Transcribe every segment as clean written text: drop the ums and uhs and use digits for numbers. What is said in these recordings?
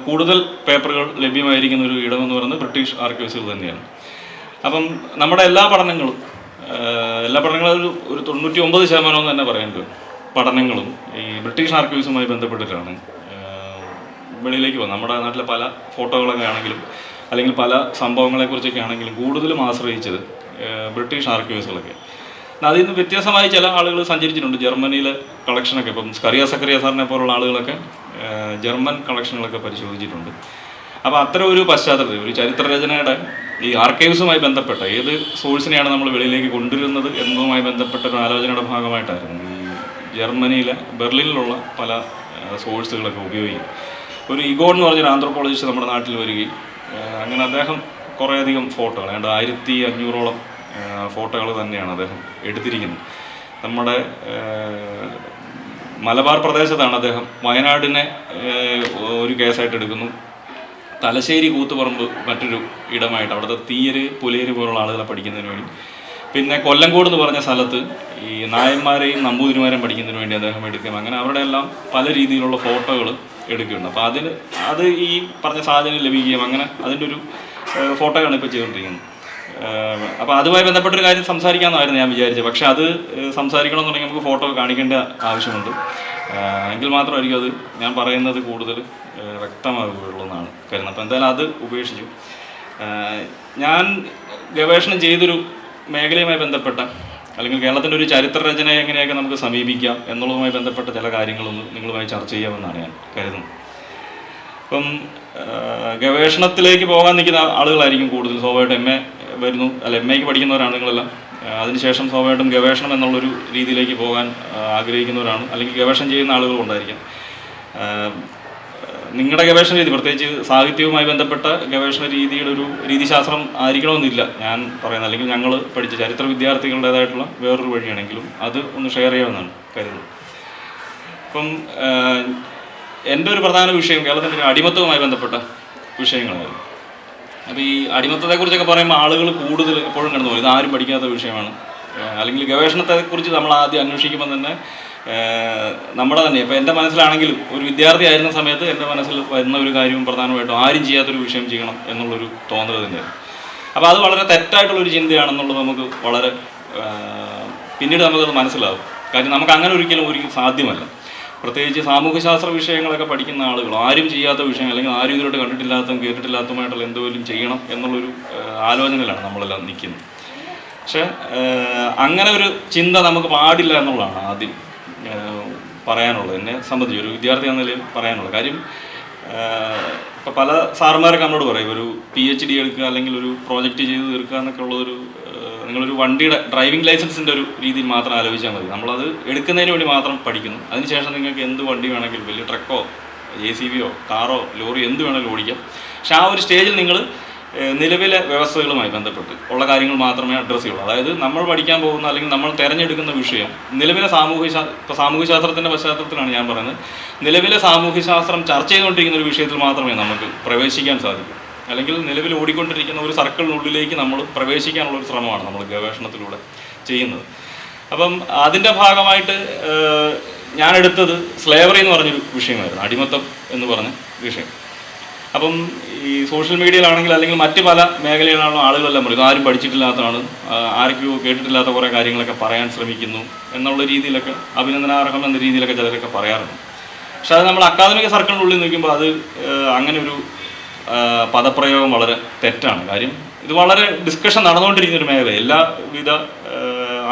കൂടുതൽ പേപ്പറുകൾ ലഭ്യമായിരിക്കുന്ന ഒരു ഇടമെന്ന് പറയുന്നത് ബ്രിട്ടീഷ് ആർക്കൈവ്സുകൾ തന്നെയാണ്. അപ്പം നമ്മുടെ എല്ലാ പഠനങ്ങളും ഒരു 99% തന്നെ പറയുന്നത് പഠനങ്ങളും ഈ ബ്രിട്ടീഷ് ആർക്കൈവ്സുമായി ബന്ധപ്പെട്ടിട്ടാണ് വെളിയിലേക്ക് പോകുന്നത്. നമ്മുടെ നാട്ടിലെ പല ഫോട്ടോകളൊക്കെ ആണെങ്കിലും അല്ലെങ്കിൽ പല സംഭവങ്ങളെക്കുറിച്ചൊക്കെ ആണെങ്കിലും കൂടുതലും ആശ്രയിച്ചത് ബ്രിട്ടീഷ് ആർക്കൈവ്സുകളൊക്കെ. അതിൽ നിന്ന് വ്യത്യാസമായി ചില ആളുകൾ സഞ്ചരിച്ചിട്ടുണ്ട്. ജർമ്മനിയിലെ കളക്ഷനൊക്കെ ഇപ്പം സ്കറിയ സക്കറിയ സാറിനെ പോലുള്ള ആളുകളൊക്കെ ജർമ്മൻ കളക്ഷനുകളൊക്കെ പരിശോധിച്ചിട്ടുണ്ട്. അപ്പോൾ അത്തരം ഒരു പശ്ചാത്തലത്തിൽ ഒരു ചരിത്രരചനയുടെ ഈ ആർക്കൈവ്സുമായി ബന്ധപ്പെട്ട ഏത് സോഴ്സിനെയാണ് നമ്മൾ വെളിയിലേക്ക് കൊണ്ടുവരുന്നത് എന്നതുമായി ബന്ധപ്പെട്ട ഒരു ആലോചനയുടെ ഭാഗമായിട്ടായിരുന്നു ഈ ജർമ്മനിയിലെ ബെർലിനിലുള്ള പല സോഴ്സുകളൊക്കെ ഉപയോഗിക്കും. ഒരു ഇഗോൺ എന്ന് പറഞ്ഞൊരു ആന്ത്രോപോളജിസ്റ്റ് നമ്മുടെ നാട്ടിൽ വരികയും അങ്ങനെ അദ്ദേഹം കുറേയധികം ഫോട്ടോകൾ 1500ഓളം ഫോട്ടോകൾ തന്നെയാണ് അദ്ദേഹം എടുത്തിരിക്കുന്നത്. നമ്മുടെ മലബാർ പ്രദേശത്താണ് അദ്ദേഹം വയനാടിനെ ഒരു കേസായിട്ട് എടുക്കുന്നു. തലശ്ശേരി കൂത്തുപറമ്പ് മറ്റൊരു ഇടമായിട്ട് അവിടുത്തെ തീയര് പുലയര് പോലുള്ള ആളുകളെ പഠിക്കുന്നതിന് വേണ്ടി, പിന്നെ കൊല്ലങ്കോട് എന്ന് പറഞ്ഞ സ്ഥലത്ത് ഈ നായന്മാരെയും നമ്പൂതിരിമാരെയും പഠിക്കുന്നതിന് വേണ്ടി അദ്ദേഹം എടുക്കും. അങ്ങനെ അവരുടെ എല്ലാം പല രീതിയിലുള്ള ഫോട്ടോകൾ എടുക്കുന്നുണ്ട്. അപ്പോൾ അത് ഈ പറഞ്ഞ സാഹചര്യം ലഭിക്കുകയും അങ്ങനെ അതിൻ്റെ ഒരു ഫോട്ടോയാണ് ഇപ്പോൾ ചെയ്തുകൊണ്ടിരിക്കുന്നത്. അപ്പോൾ അതുമായി ബന്ധപ്പെട്ടൊരു കാര്യം സംസാരിക്കാമെന്നായിരുന്നു ഞാൻ വിചാരിച്ചത്. പക്ഷേ അത് സംസാരിക്കണമെന്നുണ്ടെങ്കിൽ നമുക്ക് ഫോട്ടോ കാണിക്കേണ്ട ആവശ്യമുണ്ട്. എങ്കിൽ മാത്രമായിരിക്കും അത് ഞാൻ പറയുന്നത് കൂടുതൽ വ്യക്തമാകുകയുള്ളൂ എന്നാണ് കരുതുന്നത്. അപ്പോൾ എന്തായാലും അത് ഉപേക്ഷിച്ചു. ഞാൻ ഗവേഷണം ചെയ്തൊരു മേഖലയുമായി ബന്ധപ്പെട്ട അല്ലെങ്കിൽ കേരളത്തിൻ്റെ ഒരു ചരിത്രരചനയെ എങ്ങനെയൊക്കെ നമുക്ക് സമീപിക്കാം എന്നുള്ളതുമായി ബന്ധപ്പെട്ട ചില കാര്യങ്ങളൊന്ന് നിങ്ങളുമായി ചർച്ച ചെയ്യാമെന്നാണ് ഞാൻ കരുതുന്നത്. ഇപ്പം ഗവേഷണത്തിലേക്ക് പോകാൻ നിൽക്കുന്ന ആളുകളായിരിക്കും കൂടുതൽ സ്വാഭാവികമായിട്ടും വരുന്നു, അല്ല MAക്ക് പഠിക്കുന്നവരാണ് നിങ്ങളെല്ലാം. അതിനുശേഷം സ്വാഭാവികമായിട്ടും ഗവേഷണം എന്നുള്ളൊരു രീതിയിലേക്ക് പോകാൻ ആഗ്രഹിക്കുന്നവരാണ്, അല്ലെങ്കിൽ ഗവേഷണം ചെയ്യുന്ന ആളുകളുണ്ടായിരിക്കാം. നിങ്ങളുടെ ഗവേഷണ രീതി, പ്രത്യേകിച്ച് സാഹിത്യവുമായി ബന്ധപ്പെട്ട ഗവേഷണ രീതിയുടെ ഒരു രീതിശാസ്ത്രം ആയിരിക്കണമെന്നില്ല ഞാൻ പറയുന്നത്, അല്ലെങ്കിൽ ഞങ്ങൾ പഠിച്ച ചരിത്ര വിദ്യാർത്ഥികളുടേതായിട്ടുള്ള വേറൊരു വഴിയാണെങ്കിലും അത് ഒന്ന് ഷെയർ ചെയ്യാമെന്നാണ് കരുതുന്നത്. അപ്പം എൻ്റെ ഒരു പ്രധാന വിഷയം കേരളത്തിൻ്റെ അടിമത്തവുമായി ബന്ധപ്പെട്ട വിഷയങ്ങളായിരുന്നു. അപ്പോൾ ഈ അടിമത്തത്തെക്കുറിച്ചൊക്കെ പറയുമ്പോൾ ആളുകൾ കൂടുതൽ എപ്പോഴും കടന്നു പോകും, ഇതാരും പഠിക്കാത്ത വിഷയമാണ്. അല്ലെങ്കിൽ ഗവേഷണത്തെക്കുറിച്ച് നമ്മൾ ആദ്യം അന്വേഷിക്കുമ്പോൾ തന്നെ നമ്മുടെ തന്നെ ഇപ്പോൾ എൻ്റെ മനസ്സിലാണെങ്കിലും ഒരു വിദ്യാർത്ഥി ആയിരുന്ന സമയത്ത് എൻ്റെ മനസ്സിൽ വരുന്ന ഒരു കാര്യവും പ്രധാനമായിട്ടും ആരും ചെയ്യാത്തൊരു വിഷയം ചെയ്യണം എന്നുള്ളൊരു തോന്നൽ തന്നെയായിരുന്നു. അപ്പോൾ അത് വളരെ തെറ്റായിട്ടുള്ളൊരു ചിന്തയാണെന്നുള്ളത് നമുക്ക് വളരെ പിന്നീട് നമുക്കത് മനസ്സിലാവും. കാര്യം നമുക്ക് അങ്ങനെ ഒരിക്കലും സാധ്യമല്ല. പ്രത്യേകിച്ച് സാമൂഹ്യശാസ്ത്ര വിഷയങ്ങളൊക്കെ പഠിക്കുന്ന ആളുകൾ ആരും ചെയ്യാത്ത വിഷയം അല്ലെങ്കിൽ ആരും ഇതിലോട്ട് കണ്ടിട്ടില്ലാത്തതും കേട്ടിട്ടില്ലാത്തതുമായിട്ടുള്ള എന്തെങ്കിലും ചെയ്യണം എന്നുള്ളൊരു ആലോചനയിലാണ് നമ്മളെല്ലാം നിൽക്കുന്നത്. പക്ഷേ അങ്ങനെ ഒരു ചിന്ത നമുക്ക് പാടില്ല എന്നുള്ളതാണ് ആദ്യം പറയാനുള്ളത്. എന്നെ സംബന്ധിച്ച് ഒരു വിദ്യാർത്ഥി എന്ന നിലയിൽ പറയാനുള്ളത് കാര്യം, ഇപ്പോൾ പല സാറുമാരൊക്കെ നമ്മളോട് പറയും ഒരു PhD എടുക്കുക അല്ലെങ്കിൽ ഒരു പ്രോജക്റ്റ് ചെയ്ത് തീർക്കുക എന്നൊക്കെ ഉള്ളതൊരു നിങ്ങളൊരു വണ്ടിയുടെ ഡ്രൈവിംഗ് ലൈസൻസിൻ്റെ ഒരു രീതിയിൽ മാത്രം ആലോചിച്ചാൽ മതി. നമ്മളത് എടുക്കുന്നതിന് വേണ്ടി മാത്രം പഠിക്കുന്നു. അതിനുശേഷം നിങ്ങൾക്ക് എന്ത് വണ്ടി വേണമെങ്കിലും, വലിയ ട്രക്കോ JCBയോ കാറോ ലോറിയോ എന്ത് വേണമെങ്കിലും ഓടിക്കാം. പക്ഷേ ആ ഒരു സ്റ്റേജിൽ നിങ്ങൾ നിലവിലെ വ്യവസ്ഥകളുമായി ബന്ധപ്പെട്ട് ഉള്ള കാര്യങ്ങൾ മാത്രമേ അഡ്രസ്സ് ചെയ്യുള്ളൂ. അതായത് നമ്മൾ പഠിക്കാൻ പോകുന്ന അല്ലെങ്കിൽ നമ്മൾ തിരഞ്ഞെടുക്കുന്ന വിഷയം നിലവിലെ ഇപ്പോൾ സാമൂഹ്യശാസ്ത്രത്തിൻ്റെ പശ്ചാത്തലത്തിലാണ് ഞാൻ പറയുന്നത്. നിലവിലെ സാമൂഹ്യശാസ്ത്രം ചർച്ച ചെയ്തുകൊണ്ടിരിക്കുന്ന ഒരു വിഷയത്തിൽ മാത്രമേ നമുക്ക് പ്രവേശിക്കാൻ സാധിക്കൂ. അല്ലെങ്കിൽ നിലവിൽ ഓടിക്കൊണ്ടിരിക്കുന്ന ഒരു സർക്കിളിനുള്ളിലേക്ക് നമ്മൾ പ്രവേശിക്കാനുള്ളൊരു ശ്രമമാണ് നമ്മൾ ഗവേഷണത്തിലൂടെ ചെയ്യുന്നത്. അപ്പം അതിൻ്റെ ഭാഗമായിട്ട് ഞാൻ എടുത്തത് സ്ലേവറി എന്ന് പറഞ്ഞൊരു വിഷയമായിരുന്നു, അടിമത്തം എന്ന് പറഞ്ഞ വിഷയം. അപ്പം ഈ സോഷ്യൽ മീഡിയയിലാണെങ്കിൽ അല്ലെങ്കിൽ മറ്റ് പല മേഖലയിലാണോ ആളുകളെല്ലാം പറയും ആരും പഠിച്ചിട്ടില്ലാത്തതാണ്, ആർക്കും കേട്ടിട്ടില്ലാത്ത കുറേ കാര്യങ്ങളൊക്കെ പറയാൻ ശ്രമിക്കുന്നു എന്നുള്ള രീതിയിലൊക്കെ അഭിനന്ദനാർഹം എന്ന രീതിയിലൊക്കെ ചിലരൊക്കെ പറയാറുണ്ട്. പക്ഷെ അത് നമ്മൾ അക്കാദമിക സർക്കിളിനുള്ളിൽ നിൽക്കുമ്പോൾ അത് അങ്ങനെ ഒരു പദപ്രയോഗം വളരെ തെറ്റാണ്. കാര്യം ഇത് വളരെ ഡിസ്കഷൻ നടന്നുകൊണ്ടിരിക്കുന്ന ഒരു മേഖല, എല്ലാവിധ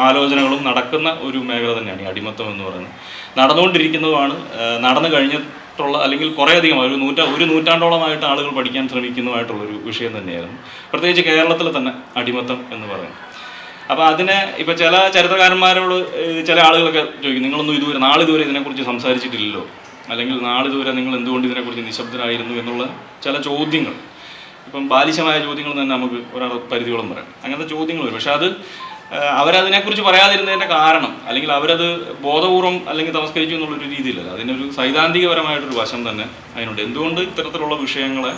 ആലോചനകളും നടക്കുന്ന ഒരു മേഖല തന്നെയാണ് ഈ അടിമത്തം എന്ന് പറയുന്നത്. നടന്നുകൊണ്ടിരിക്കുന്നതുമാണ്, നടന്നു കഴിഞ്ഞിട്ടുള്ള അല്ലെങ്കിൽ കുറേയധികം ഒരു നൂറ്റാണ്ടോളമായിട്ട് ആളുകൾ പഠിക്കാൻ ശ്രമിക്കുന്നതുമായിട്ടുള്ളൊരു വിഷയം തന്നെയായിരുന്നു, പ്രത്യേകിച്ച് കേരളത്തിൽ തന്നെ അടിമത്തം എന്ന് പറയുന്നത്. അപ്പോൾ അതിനെ ഇപ്പോൾ ചില ചരിത്രകാരന്മാരോട് ചില ആളുകളൊക്കെ ചോദിക്കും, നിങ്ങളൊന്നും നാളിതുവരെ ഇതിനെക്കുറിച്ച് സംസാരിച്ചിട്ടില്ലല്ലോ, അല്ലെങ്കിൽ നാളിതുവരെ നിങ്ങൾ എന്തുകൊണ്ട് ഇതിനെക്കുറിച്ച് നിശബ്ദരായിരുന്നു എന്നുള്ള ചില ചോദ്യങ്ങൾ, ഇപ്പം ബാലിശമായ ചോദ്യങ്ങൾ തന്നെ നമുക്ക് ഒരാൾ പരിധിയോളം പറയാം. അങ്ങനത്തെ ചോദ്യങ്ങൾ വരും. പക്ഷെ അത് അവരതിനെക്കുറിച്ച് പറയാതിരുന്നതിൻ്റെ കാരണം അല്ലെങ്കിൽ അവരത് ബോധപൂർവം അല്ലെങ്കിൽ തമസ്കരിച്ചു എന്നുള്ളൊരു രീതിയിലല്ല, അതിനൊരു സൈദ്ധാന്തികപരമായിട്ടൊരു വശം തന്നെ അതിനുണ്ട്. എന്തുകൊണ്ട് ഇത്തരത്തിലുള്ള വിഷയങ്ങളെ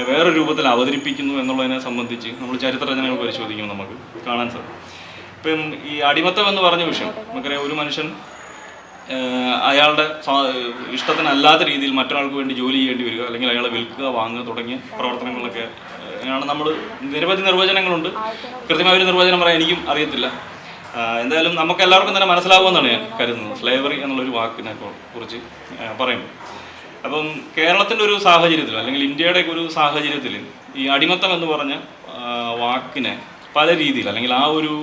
വേറെ രൂപത്തിൽ അവതരിപ്പിക്കുന്നു എന്നുള്ളതിനെ സംബന്ധിച്ച് നമ്മൾ ചരിത്രരചനകൾ പരിശോധിക്കുമ്പോൾ നമുക്ക് കാണാൻ സാധിക്കും. ഇപ്പം ഈ അടിമത്തം എന്ന് പറഞ്ഞ വിഷയം നമുക്കറിയാം, ഒരു മനുഷ്യൻ അയാളുടെ ഇഷ്ടത്തിനല്ലാത്ത രീതിയിൽ മറ്റൊരാൾക്ക് വേണ്ടി ജോലി ചെയ്യേണ്ടി വരിക, അല്ലെങ്കിൽ അയാളെ വിൽക്കുക, വാങ്ങുക തുടങ്ങിയ പ്രവർത്തനങ്ങളൊക്കെ ആണ്. നമ്മൾ നിരവധി നിർവചനങ്ങളുണ്ട്. കൃത്യമായ ഒരു നിർവചനം പറയാൻ എനിക്കും അറിയത്തില്ല. എന്തായാലും നമുക്ക് എല്ലാവർക്കും തന്നെ മനസ്സിലാവുമെന്നാണ് ഞാൻ കരുതുന്നത് സ്ലേവറി എന്നുള്ളൊരു വാക്കിനെ കുറിച്ച് പറയുമ്പോൾ. അപ്പം കേരളത്തിൻ്റെ ഒരു സാഹചര്യത്തിൽ, അല്ലെങ്കിൽ ഇന്ത്യയുടെ ഒരു സാഹചര്യത്തിൽ ഈ അടിമത്തം എന്ന് പറഞ്ഞ വാക്കിനെ പല രീതിയിൽ, അല്ലെങ്കിൽ ആ ഒരു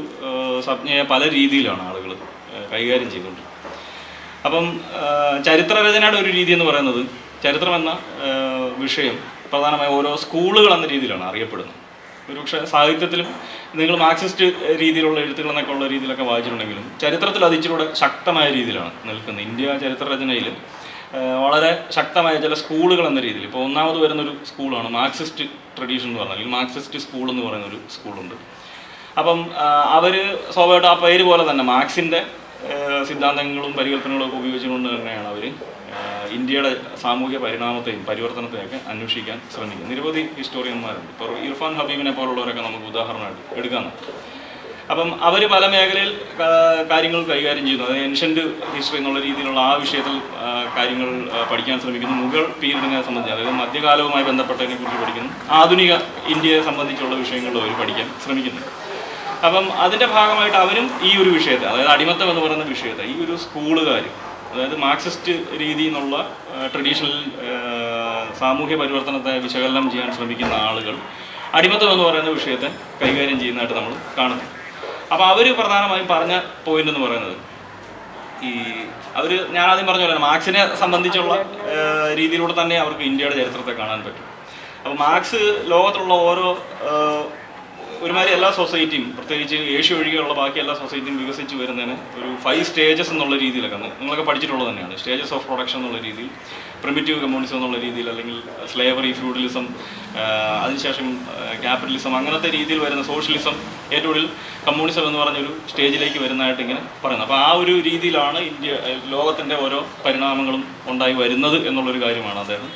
സംജ്ഞയെ പല രീതിയിലാണ് ആളുകൾ കൈകാര്യം ചെയ്തുകൊണ്ട്. അപ്പം ചരിത്രരചനയുടെ ഒരു രീതി എന്ന് പറയുന്നത്, ചരിത്രം എന്ന വിഷയം പ്രധാനമായും ഓരോ സ്കൂളുകൾ എന്ന രീതിയിലാണ് അറിയപ്പെടുന്നത്. ഒരുപക്ഷെ സാഹിത്യത്തിലും നിങ്ങൾ മാർക്സിസ്റ്റ് രീതിയിലുള്ള എഴുത്തുകൾ എന്നൊക്കെ ഉള്ള രീതിയിലൊക്കെ വായിച്ചിട്ടുണ്ടെങ്കിലും ചരിത്രത്തിൽ അത് ഇച്ചിലൂടെ ശക്തമായ രീതിയിലാണ് നിൽക്കുന്നത്. ഇന്ത്യ ചരിത്രരചനയിൽ വളരെ ശക്തമായ ചില സ്കൂളുകൾ എന്ന രീതിയിൽ, ഇപ്പോൾ ഒന്നാമത് വരുന്നൊരു സ്കൂളാണ് മാർക്സിസ്റ്റ് ട്രഡീഷൻ എന്ന് പറഞ്ഞാൽ, അല്ലെങ്കിൽ മാർക്സിസ്റ്റ് സ്കൂൾ എന്ന് പറയുന്നൊരു സ്കൂളുണ്ട്. അപ്പം അവർ സ്വാഭാവികമായിട്ട് ആ പേര് പോലെ തന്നെ മാർക്സിൻ്റെ സിദ്ധാന്തങ്ങളും പരികല്പനകളും ഒക്കെ ഉപയോഗിച്ചുകൊണ്ട് തന്നെയാണ് അവർ ഇന്ത്യയുടെ സാമൂഹ്യ പരിണാമത്തെയും പരിവർത്തനത്തെയൊക്കെ അന്വേഷിക്കാൻ ശ്രമിക്കുന്നത്. നിരവധി ഹിസ്റ്റോറിയന്മാരുണ്ട്. ഇപ്പോൾ ഇർഫാൻ ഹബീബിനെ പോലുള്ളവരൊക്കെ നമുക്ക് ഉദാഹരണമായിട്ട് എടുക്കാമെന്ന്. അപ്പം അവർ പല മേഖലയിൽ കാര്യങ്ങൾ കൈകാര്യം ചെയ്യുന്നു. അതായത് ഏൻഷ്യൻ്റ് ഹിസ്റ്ററി എന്നുള്ള രീതിയിലുള്ള ആ വിഷയത്തിൽ കാര്യങ്ങൾ പഠിക്കാൻ ശ്രമിക്കുന്നു. മുഗൾ പീരീഡിനെ സംബന്ധിച്ച്, അതായത് മധ്യകാലവുമായി ബന്ധപ്പെട്ടതിനെ കുറിച്ച് പഠിക്കുന്നു. ആധുനിക ഇന്ത്യയെ സംബന്ധിച്ചുള്ള വിഷയങ്ങളിൽ അവർ പഠിക്കാൻ ശ്രമിക്കുന്നു. അപ്പം അതിൻ്റെ ഭാഗമായിട്ട് അവരും ഈ ഒരു വിഷയത്തെ, അതായത് അടിമത്തം എന്ന് പറയുന്ന വിഷയത്തെ, ഈ ഒരു സ്കൂളുകാർ, അതായത് മാർക്സിസ്റ്റ് രീതി എന്നുള്ള ട്രഡീഷണൽ സാമൂഹ്യ പരിവർത്തനത്തെ വിശകലനം ചെയ്യാൻ ശ്രമിക്കുന്ന ആളുകൾ അടിമത്തം എന്ന് പറയുന്ന വിഷയത്തെ കൈകാര്യം ചെയ്യുന്നതായിട്ട് നമ്മൾ കാണുന്നു. അപ്പോൾ അവർ പ്രധാനമായും പറഞ്ഞ പോയിന്റ് എന്ന് പറയുന്നത്, ഈ ഞാൻ ആദ്യം പറഞ്ഞ പോലെ മാർക്സിനെ സംബന്ധിച്ചുള്ള രീതിയിലൂടെ തന്നെ അവർക്ക് ഇന്ത്യയുടെ ചരിത്രത്തെ കാണാൻ പറ്റും. അപ്പോൾ മാർക്സ് ലോകത്തുള്ള ഓരോ ഒരുമാതിരി എല്ലാ സൊസൈറ്റിയും, പ്രത്യേകിച്ച് ഏഷ്യ ഒഴികെയുള്ള ബാക്കി എല്ലാ സൊസൈറ്റിയും വികസിച്ച് വരുന്നതിന് ഒരു 5 സ്റ്റേജസ് എന്നുള്ള രീതിയിലൊക്കെ നിങ്ങളൊക്കെ പഠിച്ചിട്ടുള്ളത് തന്നെയാണ്. സ്റ്റേജസ് ഓഫ് പ്രൊഡക്ഷൻ എന്നുള്ള രീതിയിൽ, പ്രിമിറ്റീവ് കമ്മ്യൂണിസം എന്നുള്ള രീതിയിൽ, അല്ലെങ്കിൽ സ്ലേവറി, ഫ്യൂഡലിസം, അതിനുശേഷം ക്യാപിറ്റലിസം, അങ്ങനത്തെ രീതിയിൽ വരുന്ന സോഷ്യലിസം, ഏറ്റവും കൂടുതൽ കമ്മ്യൂണിസം എന്ന് പറഞ്ഞൊരു സ്റ്റേജിലേക്ക് വരുന്നതായിട്ട് ഇങ്ങനെ പറയുന്നത്. അപ്പോൾ ആ ഒരു രീതിയിലാണ് ലോകത്തിൻ്റെ ഓരോ പരിണാമങ്ങളും ഉണ്ടായി വരുന്നത് എന്നുള്ളൊരു കാര്യമാണ് അദ്ദേഹം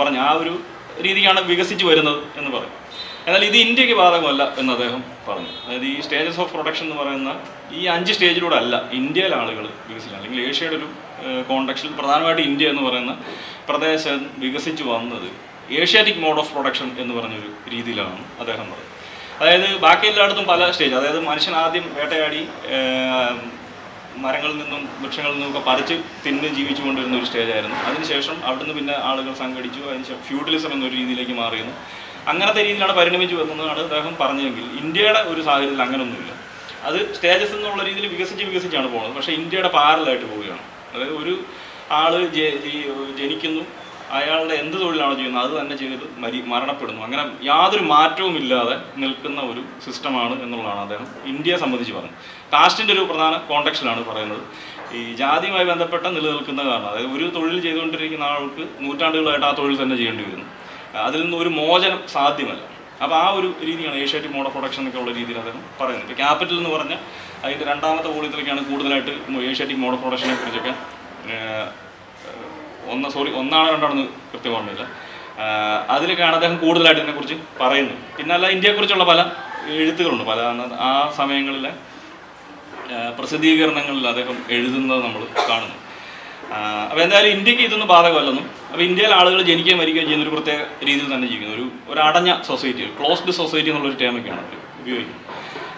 പറഞ്ഞ. ആ ഒരു രീതിക്കാണ് വികസിച്ച് വരുന്നത് എന്ന് പറയും. എന്നാൽ ഇത് ഇന്ത്യക്ക് ബാധകമല്ല എന്ന് അദ്ദേഹം പറഞ്ഞു. അതായത് ഈ സ്റ്റേജസ് ഓഫ് പ്രൊഡക്ഷൻ എന്ന് പറയുന്ന ഈ 5 സ്റ്റേജിലൂടെ അല്ല ഇന്ത്യയിലെ ആളുകൾ വികസിക്കുക, അല്ലെങ്കിൽ ഏഷ്യയുടെ ഒരു കോണ്ടക്സ്റ്റിൽ പ്രധാനമായിട്ട് ഇന്ത്യ എന്ന് പറയുന്ന പ്രദേശം വികസിച്ച് വന്നത് ഏഷ്യാറ്റിക് മോഡ് ഓഫ് പ്രൊഡക്ഷൻ എന്ന് പറഞ്ഞൊരു രീതിയിലാണ് അദ്ദേഹം പറയുന്നത്. അതായത് ബാക്കി എല്ലായിടത്തും പല സ്റ്റേജ്, അതായത് മനുഷ്യൻ ആദ്യം വേട്ടയാടി മരങ്ങളിൽ നിന്നും വൃക്ഷങ്ങളിൽ നിന്നുമൊക്കെ പറിച്ച് തിന്ന് ജീവിച്ചു കൊണ്ടിരുന്ന ഒരു സ്റ്റേജായിരുന്നു. അതിനുശേഷം അവിടുന്ന് പിന്നെ ആളുകൾ സംഘടിച്ചു, അതിനുശേഷം ഫ്യൂഡലിസം എന്നൊരു രീതിയിലേക്ക് മാറിയിരുന്നു. അങ്ങനത്തെ രീതിയിലാണ് പരിണമിച്ച് വന്നതെന്നാണ് അദ്ദേഹം പറഞ്ഞതെങ്കിൽ ഇന്ത്യയുടെ ഒരു സാഹചര്യത്തിൽ അങ്ങനെയൊന്നുമില്ല. അത് സ്റ്റേജസ് എന്നുള്ള രീതിയിൽ വികസിച്ചാണ് പോകുന്നത്. പക്ഷേ ഇന്ത്യയുടെ പാരലായിട്ട് പോവുകയാണ്. അതായത് ഒരു ആൾ ജനിക്കുന്നു, അയാളുടെ എന്ത് തൊഴിലാണോ ചെയ്യുന്നത് അത് തന്നെ ചെയ്ത് മരണപ്പെടുന്നു. അങ്ങനെ യാതൊരു മാറ്റവും ഇല്ലാതെ നിൽക്കുന്ന ഒരു സിസ്റ്റമാണ് എന്നുള്ളതാണ് അദ്ദേഹം ഇന്ത്യയെ സംബന്ധിച്ച് പറഞ്ഞത്. കാസ്റ്റിൻ്റെ ഒരു പ്രധാന കോണ്ടക്സ്റ്റിലാണ് പറയുന്നത്. ഈ ജാതിയുമായി ബന്ധപ്പെട്ട നിലനിൽക്കുന്ന കാരണം, അതായത് ഒരു തൊഴിൽ ചെയ്തുകൊണ്ടിരിക്കുന്ന ആൾക്ക് നൂറ്റാണ്ടുകളായിട്ട് ആ തൊഴിൽ തന്നെ ചെയ്യേണ്ടി വരുന്നു. അതിൽ നിന്ന് ഒരു മോചനം സാധ്യമല്ല. അപ്പോൾ ആ ഒരു രീതിയാണ് ഏഷ്യാറ്റിക് മോഡ് ഓഫ് പ്രൊഡക്ഷൻ ഒക്കെ ഉള്ള രീതിയിൽ അദ്ദേഹം പറയുന്നത്. ഇപ്പോൾ ക്യാപിറ്റൽ എന്ന് പറഞ്ഞാൽ അതിൻ്റെ 2ാമത്തെ വോളിയത്തിലേക്കാണ് കൂടുതലായിട്ട് ഏഷ്യാറ്റിക് മോഡ് ഓഫ് പ്രൊഡക്ഷനെ കുറിച്ചൊക്കെ, ഒന്നാണ് 2ആണെന്ന് കൃത്യം ഓർമ്മയില്ല, അതിലൊക്കെയാണ് അദ്ദേഹം കൂടുതലായിട്ട് ഇതിനെക്കുറിച്ച് പറയുന്നത്. പിന്നെ അല്ല, ഇന്ത്യയെക്കുറിച്ചുള്ള പല എഴുത്തുകളുണ്ട്, പല ആ സമയങ്ങളിലെ പ്രസിദ്ധീകരണങ്ങളിൽ അദ്ദേഹം എഴുതുന്നത് നമ്മൾ കാണുന്നു. അപ്പോൾ എന്തായാലും ഇന്ത്യക്ക് ഇതൊന്നും ബാധകമല്ലെന്നും, അപ്പോൾ ഇന്ത്യയിലെ ആളുകൾ ജനിക്കുകയും മരിക്കുകയും ചെയ്യുന്ന ഒരു പ്രത്യേക രീതിയിൽ തന്നെ ജീവിക്കുന്നു. ഒരു അടഞ്ഞ സൊസൈറ്റി, ക്ലോസ്ഡ് സൊസൈറ്റി എന്നുള്ളൊരു ടേമൊക്കെയാണ് അവർ ഉപയോഗിക്കുന്നത്.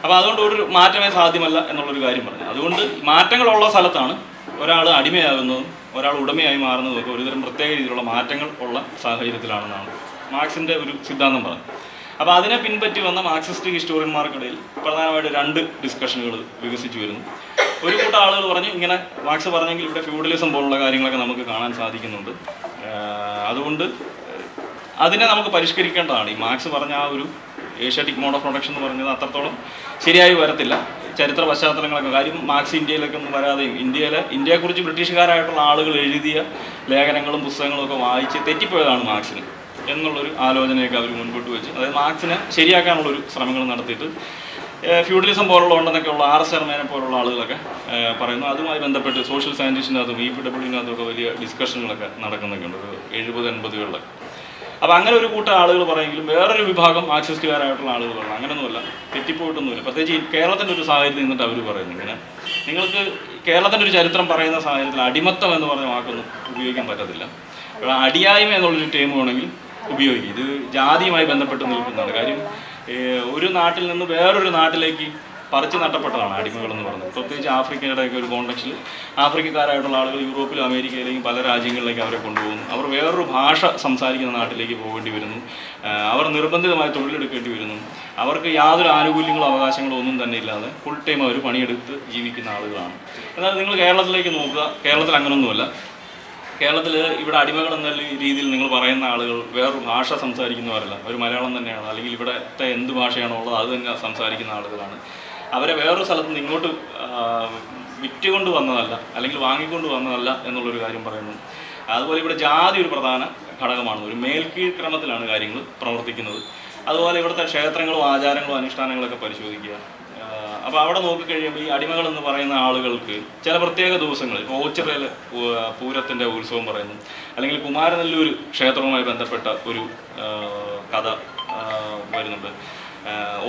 അപ്പോൾ അതുകൊണ്ട് ഒരു മാറ്റമേ സാധ്യമല്ല എന്നുള്ളൊരു കാര്യം പറഞ്ഞു. അതുകൊണ്ട് മാറ്റങ്ങളുള്ള സ്ഥലത്താണ് ഒരാൾ അടിമയാകുന്നതും ഒരാൾ ഉടമയായി മാറുന്നതും ഒക്കെ ഒരുതരം പ്രത്യേക രീതിയിലുള്ള മാറ്റങ്ങൾ ഉള്ള സാഹചര്യത്തിലാണെന്നാണ് മാർക്സിൻ്റെ ഒരു സിദ്ധാന്തം പറഞ്ഞത്. അപ്പോൾ അതിനെ പിൻപറ്റി വന്ന മാർക്സിസ്റ്റ് ഹിസ്റ്റോറിയന്മാർക്കിടയിൽ പ്രധാനമായിട്ട് 2 ഡിസ്കഷനുകൾ വികസിച്ച് വരുന്നു. ഒരു കൂട്ടം ആളുകൾ പറഞ്ഞു, ഇങ്ങനെ മാർക്സ് പറഞ്ഞെങ്കിൽ ഇവിടെ ഫ്യൂഡലിസം പോലുള്ള കാര്യങ്ങളൊക്കെ നമുക്ക് കാണാൻ സാധിക്കുന്നുണ്ട്, അതുകൊണ്ട് അതിനെ നമുക്ക് പരിഷ്കരിക്കേണ്ടതാണ്. ഈ മാർക്സ് പറഞ്ഞ ആ ഒരു ഏഷ്യാറ്റിക് മോഡ് ഓഫ് പ്രൊഡക്ഷൻ എന്ന് പറഞ്ഞത് അത്രത്തോളം ശരിയായി വരത്തില്ല. ചരിത്ര പശ്ചാത്തലങ്ങളൊക്കെ, കാര്യം മാർക്സ് ഇന്ത്യയിലൊക്കെ ഒന്നും വരാതെയും ഇന്ത്യയെക്കുറിച്ച് ബ്രിട്ടീഷുകാരായിട്ടുള്ള ആളുകൾ എഴുതിയ ലേഖനങ്ങളും പുസ്തകങ്ങളും ഒക്കെ വായിച്ച് തെറ്റിപ്പോയതാണ് മാർക്സിന് എന്നുള്ളൊരു ആലോചനയൊക്കെ അവർ മുൻപോട്ട് വെച്ച്, അതായത് മാർക്സിനെ ശരിയാക്കാനുള്ളൊരു ശ്രമങ്ങൾ നടത്തിയിട്ട് ഫ്യൂഡലിസം പോലുള്ള ഉണ്ടെന്നൊക്കെ ഉള്ള R.S. ശർമ്മേനെ പോലുള്ള ആളുകളൊക്കെ പറയുന്നു. അതുമായി ബന്ധപ്പെട്ട് സോഷ്യൽ സയൻറ്റിസ്റ്റിനകത്തും EPWനകത്തും ഒക്കെ വലിയ ഡിസ്കഷനുകളൊക്കെ നടക്കുന്നൊക്കെ ഉണ്ട്, ഒരു 70-80കളിലൊക്കെ. അപ്പോൾ അങ്ങനെ ഒരു കൂട്ടം ആളുകൾ പറയുമെങ്കിലും വേറൊരു വിഭാഗം മാർക്സിസ്റ്റുകാരായിട്ടുള്ള ആളുകൾ പറഞ്ഞു അങ്ങനെയൊന്നുമല്ല, തെറ്റിപ്പോയിട്ടൊന്നുമില്ല. പ്രത്യേകിച്ച് കേരളത്തിൻ്റെ ഒരു സാഹചര്യത്തിൽ നിന്നിട്ട് അവർ പറയുന്നു, ഇങ്ങനെ നിങ്ങൾക്ക് കേരളത്തിൻ്റെ ഒരു ചരിത്രം പറയുന്ന സാഹചര്യത്തിൽ അടിമത്തം എന്ന് പറഞ്ഞ വാക്കൊന്നും ഉപയോഗിക്കാൻ പറ്റത്തില്ല. അടിയായ്മ എന്നുള്ളൊരു ടേം വേണമെങ്കിൽ ഉപയോഗിക്കും. ഇത് ജാതിയുമായി ബന്ധപ്പെട്ട് നിൽക്കുന്നതാണ്. കാര്യം ഒരു നാട്ടിൽ നിന്ന് വേറൊരു നാട്ടിലേക്ക് പറിച്ചു നട്ടപ്പെട്ടതാണ് അടിമകൾ എന്ന് പറയുന്നത്. പ്രത്യേകിച്ച് ആഫ്രിക്കയുടെയൊക്കെ ഒരു കോണ്ടക്സ്റ്റിൽ ആഫ്രിക്കക്കാരായിട്ടുള്ള ആളുകൾ യൂറോപ്പിലും അമേരിക്കയിലേക്കും പല രാജ്യങ്ങളിലേക്ക് അവരെ കൊണ്ടുപോകുന്നു. അവർ വേറൊരു ഭാഷ സംസാരിക്കുന്ന നാട്ടിലേക്ക് പോകേണ്ടി വരുന്നു. അവർ നിർബന്ധിതമായി തൊഴിലെടുക്കേണ്ടി വരുന്നു. അവർക്ക് യാതൊരു ആനുകൂല്യങ്ങളോ അവകാശങ്ങളോ ഒന്നും തന്നെ ഇല്ലാതെ ഫുൾ ടൈം അവർ പണിയെടുത്ത് ജീവിക്കുന്ന ആളുകളാണ്. എന്നാൽ നിങ്ങൾ കേരളത്തിലേക്ക് നോക്കുക, കേരളത്തിൽ അങ്ങനൊന്നുമല്ല. കേരളത്തിൽ ഇവിടെ അടിമകൾ എന്ന രീതിയിൽ നിങ്ങൾ പറയുന്ന ആളുകൾ വേറൊരു ഭാഷ സംസാരിക്കുന്നവരല്ല. അവർ മലയാളം തന്നെയാണ്, അല്ലെങ്കിൽ ഇവിടുത്തെ എന്ത് ഭാഷയാണോ ഉള്ളത് അത് തന്നെ സംസാരിക്കുന്ന ആളുകളാണ്. അവരെ വേറൊരു സ്ഥലത്ത് നിന്ന് ഇങ്ങോട്ട് വിറ്റുകൊണ്ട് വന്നതല്ല, അല്ലെങ്കിൽ വാങ്ങിക്കൊണ്ട് വന്നതല്ല എന്നുള്ളൊരു കാര്യം പറയുന്നു. അതുപോലെ ഇവിടെ ജാതി ഒരു പ്രധാന ഘടകമാണ്. ഒരു മേൽക്കീഴ് ക്രമത്തിലാണ് കാര്യങ്ങൾ പ്രവർത്തിക്കുന്നത്. അതുപോലെ ഇവിടുത്തെ ക്ഷേത്രങ്ങളും ആചാരങ്ങളും അനുഷ്ഠാനങ്ങളൊക്കെ പരിശോധിക്കുക. അപ്പോൾ അവിടെ നോക്കിക്കഴിയുമ്പോൾ ഈ അടിമകൾ എന്ന് പറയുന്ന ആളുകൾക്ക് ചില പ്രത്യേക ദിവസങ്ങൾ, ഇപ്പോൾ ഓച്ചിറയിൽ പൂരത്തിൻ്റെ ഉത്സവം പറയുന്നു, അല്ലെങ്കിൽ കുമാരനെല്ലൂർ ക്ഷേത്രവുമായി ബന്ധപ്പെട്ട ഒരു കഥ വരുന്നുണ്ട്.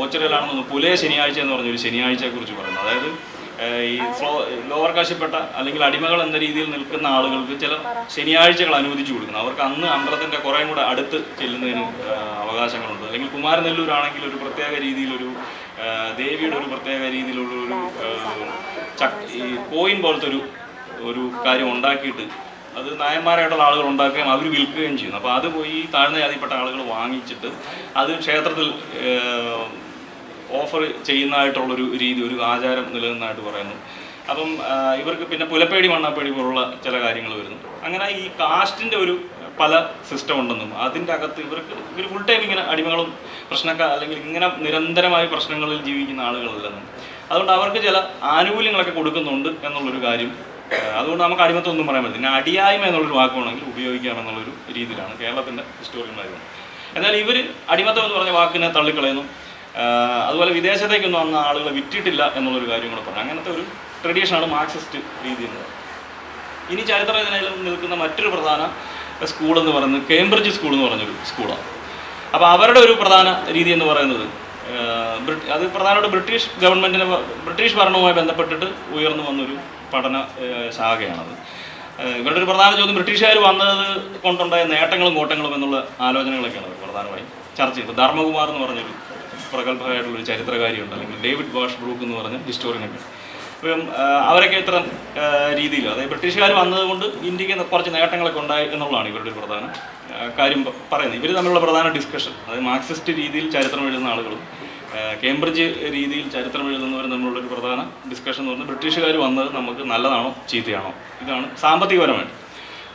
ഓച്ചിറയിലാണെന്ന് പുലയ ശനിയാഴ്ച എന്ന് പറഞ്ഞൊരു ശനിയാഴ്ചയെക്കുറിച്ച് പറയുന്നത്. അതായത് ഈ ലോവർ കാശിപ്പെട്ട അല്ലെങ്കിൽ അടിമകൾ എന്ന രീതിയിൽ നിൽക്കുന്ന ആളുകൾക്ക് ചില ശനിയാഴ്ചകൾ അനുവദിച്ചു കൊടുക്കുന്നു. അവർക്ക് അന്ന് അമ്പലത്തിൻ്റെ കുറേ കൂടെ അടുത്ത് ചെല്ലുന്നതിന് അവകാശങ്ങളുണ്ട്. അല്ലെങ്കിൽ കുമാരനെല്ലൂരാണെങ്കിൽ ഒരു പ്രത്യേക രീതിയിലൊരു ദേവിയുടെ ഒരു പ്രത്യേക രീതിയിലുള്ളൊരു ഈ കോയിൻ പോലത്തെ ഒരു കാര്യം ഉണ്ടാക്കിയിട്ട് അത് നായന്മാരായിട്ടുള്ള ആളുകൾ ഉണ്ടാക്കുകയും അവർ വിൽക്കുകയും ചെയ്യുന്നു. അപ്പോൾ അത് പോയി താഴ്ന്ന ജാതിപ്പെട്ട ആളുകൾ വാങ്ങിച്ചിട്ട് അത് ക്ഷേത്രത്തിൽ ഓഫർ ചെയ്യുന്നതായിട്ടുള്ളൊരു രീതി, ഒരു ആചാരം നിലനിന്നതായിട്ട് പറയുന്നു. അപ്പം ഇവർക്ക് പിന്നെ പുലപ്പേടി മണ്ണാപ്പേടി പോലുള്ള ചില കാര്യങ്ങൾ വരുന്നു. അങ്ങനെ ഈ കാസ്റ്റിൻ്റെ ഒരു പല സിസ്റ്റം ഉണ്ടെന്നും അതിൻ്റെ അകത്ത് ഇവർ ഫുൾ ടൈം ഇങ്ങനെ അടിമകളും പ്രശ്നക്കാർ അല്ലെങ്കിൽ ഇങ്ങനെ നിരന്തരമായി പ്രശ്നങ്ങളിൽ ജീവിക്കുന്ന ആളുകളല്ലെന്നും അതുകൊണ്ട് അവർക്ക് ചില ആനുകൂല്യങ്ങളൊക്കെ കൊടുക്കുന്നുണ്ട് എന്നുള്ളൊരു കാര്യം. അതുകൊണ്ട് നമുക്ക് അടിമത്തം ഒന്നും പറയാൻ പറ്റില്ല. പിന്നെ അടിയായ്മ എന്നുള്ളൊരു വാക്കുവാണെങ്കിൽ ഉപയോഗിക്കാമെന്നുള്ളൊരു രീതിയിലാണ് കേരളത്തിൻ്റെ ഹിസ്റ്റോറിയന്മാർ. എന്നാൽ ഇവർ അടിമത്തം എന്ന് പറഞ്ഞ വാക്കിനെ തള്ളിക്കളയുന്നു. അതുപോലെ വിദേശത്തേക്കൊന്നും വന്ന ആളുകളെ വിറ്റിട്ടില്ല എന്നുള്ളൊരു കാര്യം കൂടെ പറഞ്ഞു. അങ്ങനത്തെ ഒരു ട്രഡീഷനാണ് മാർക്സിസ്റ്റ് രീതി എന്ന് പറയുന്നത്. ഇനി ചരിത്രരചനയിൽ നിൽക്കുന്ന മറ്റൊരു പ്രധാന സ്കൂൾ എന്ന് പറയുന്നത് കേംബ്രിഡ്ജ് സ്കൂൾ എന്ന് പറഞ്ഞൊരു സ്കൂളാണ്. അപ്പോൾ അവരുടെ ഒരു പ്രധാന രീതി എന്ന് പറയുന്നത് അത് പ്രധാനമായിട്ട് ബ്രിട്ടീഷ് ഭരണവുമായി ബന്ധപ്പെട്ടിട്ട് ഉയർന്നു വന്നൊരു പഠന ശാഖയാണത്. ഇവരുടെ ഒരു പ്രധാന ചോദ്യം ബ്രിട്ടീഷുകാർ വന്നത് കൊണ്ടുണ്ടായ നേട്ടങ്ങളും കോട്ടങ്ങളും എന്നുള്ള ആലോചനകളൊക്കെയാണ് അവർ പ്രധാനമായും ചർച്ച ചെയ്തത്. ധർമ്മകുമാർ എന്ന് പറഞ്ഞൊരു പ്രഗത്ഭമായിട്ടുള്ളൊരു ചരിത്രകാരിയുണ്ട്, അല്ലെങ്കിൽ ഡേവിഡ് വാഷ് ബ്രൂക്ക് എന്ന് പറഞ്ഞ ഹിസ്റ്റോറിയനൊക്കെ. അപ്പം അവരൊക്കെ ഇത്തരം രീതിയിൽ, അതായത് ബ്രിട്ടീഷുകാർ വന്നതുകൊണ്ട് ഇന്ത്യക്ക് കുറച്ച് നേട്ടങ്ങളൊക്കെ ഉണ്ടായി എന്നുള്ളതാണ് ഇവരുടെ ഒരു പ്രധാന കാര്യം പറയുന്നത്. ഇവർ തമ്മിലുള്ള പ്രധാന ഡിസ്കഷൻ, അതായത് മാർക്സിസ്റ്റ് രീതിയിൽ ചരിത്രം എഴുതുന്ന ആളുകളും കേംബ്രിഡ്ജ് രീതിയിൽ ചരിത്രം എഴുതുന്നവരും തമ്മിലുള്ളൊരു പ്രധാന ഡിസ്കഷൻ എന്ന് പറഞ്ഞാൽ ബ്രിട്ടീഷുകാർ വന്നത് നമുക്ക് നല്ലതാണോ ചീത്തയാണോ, ഇതാണ് സാമ്പത്തികപരമായിട്ട്.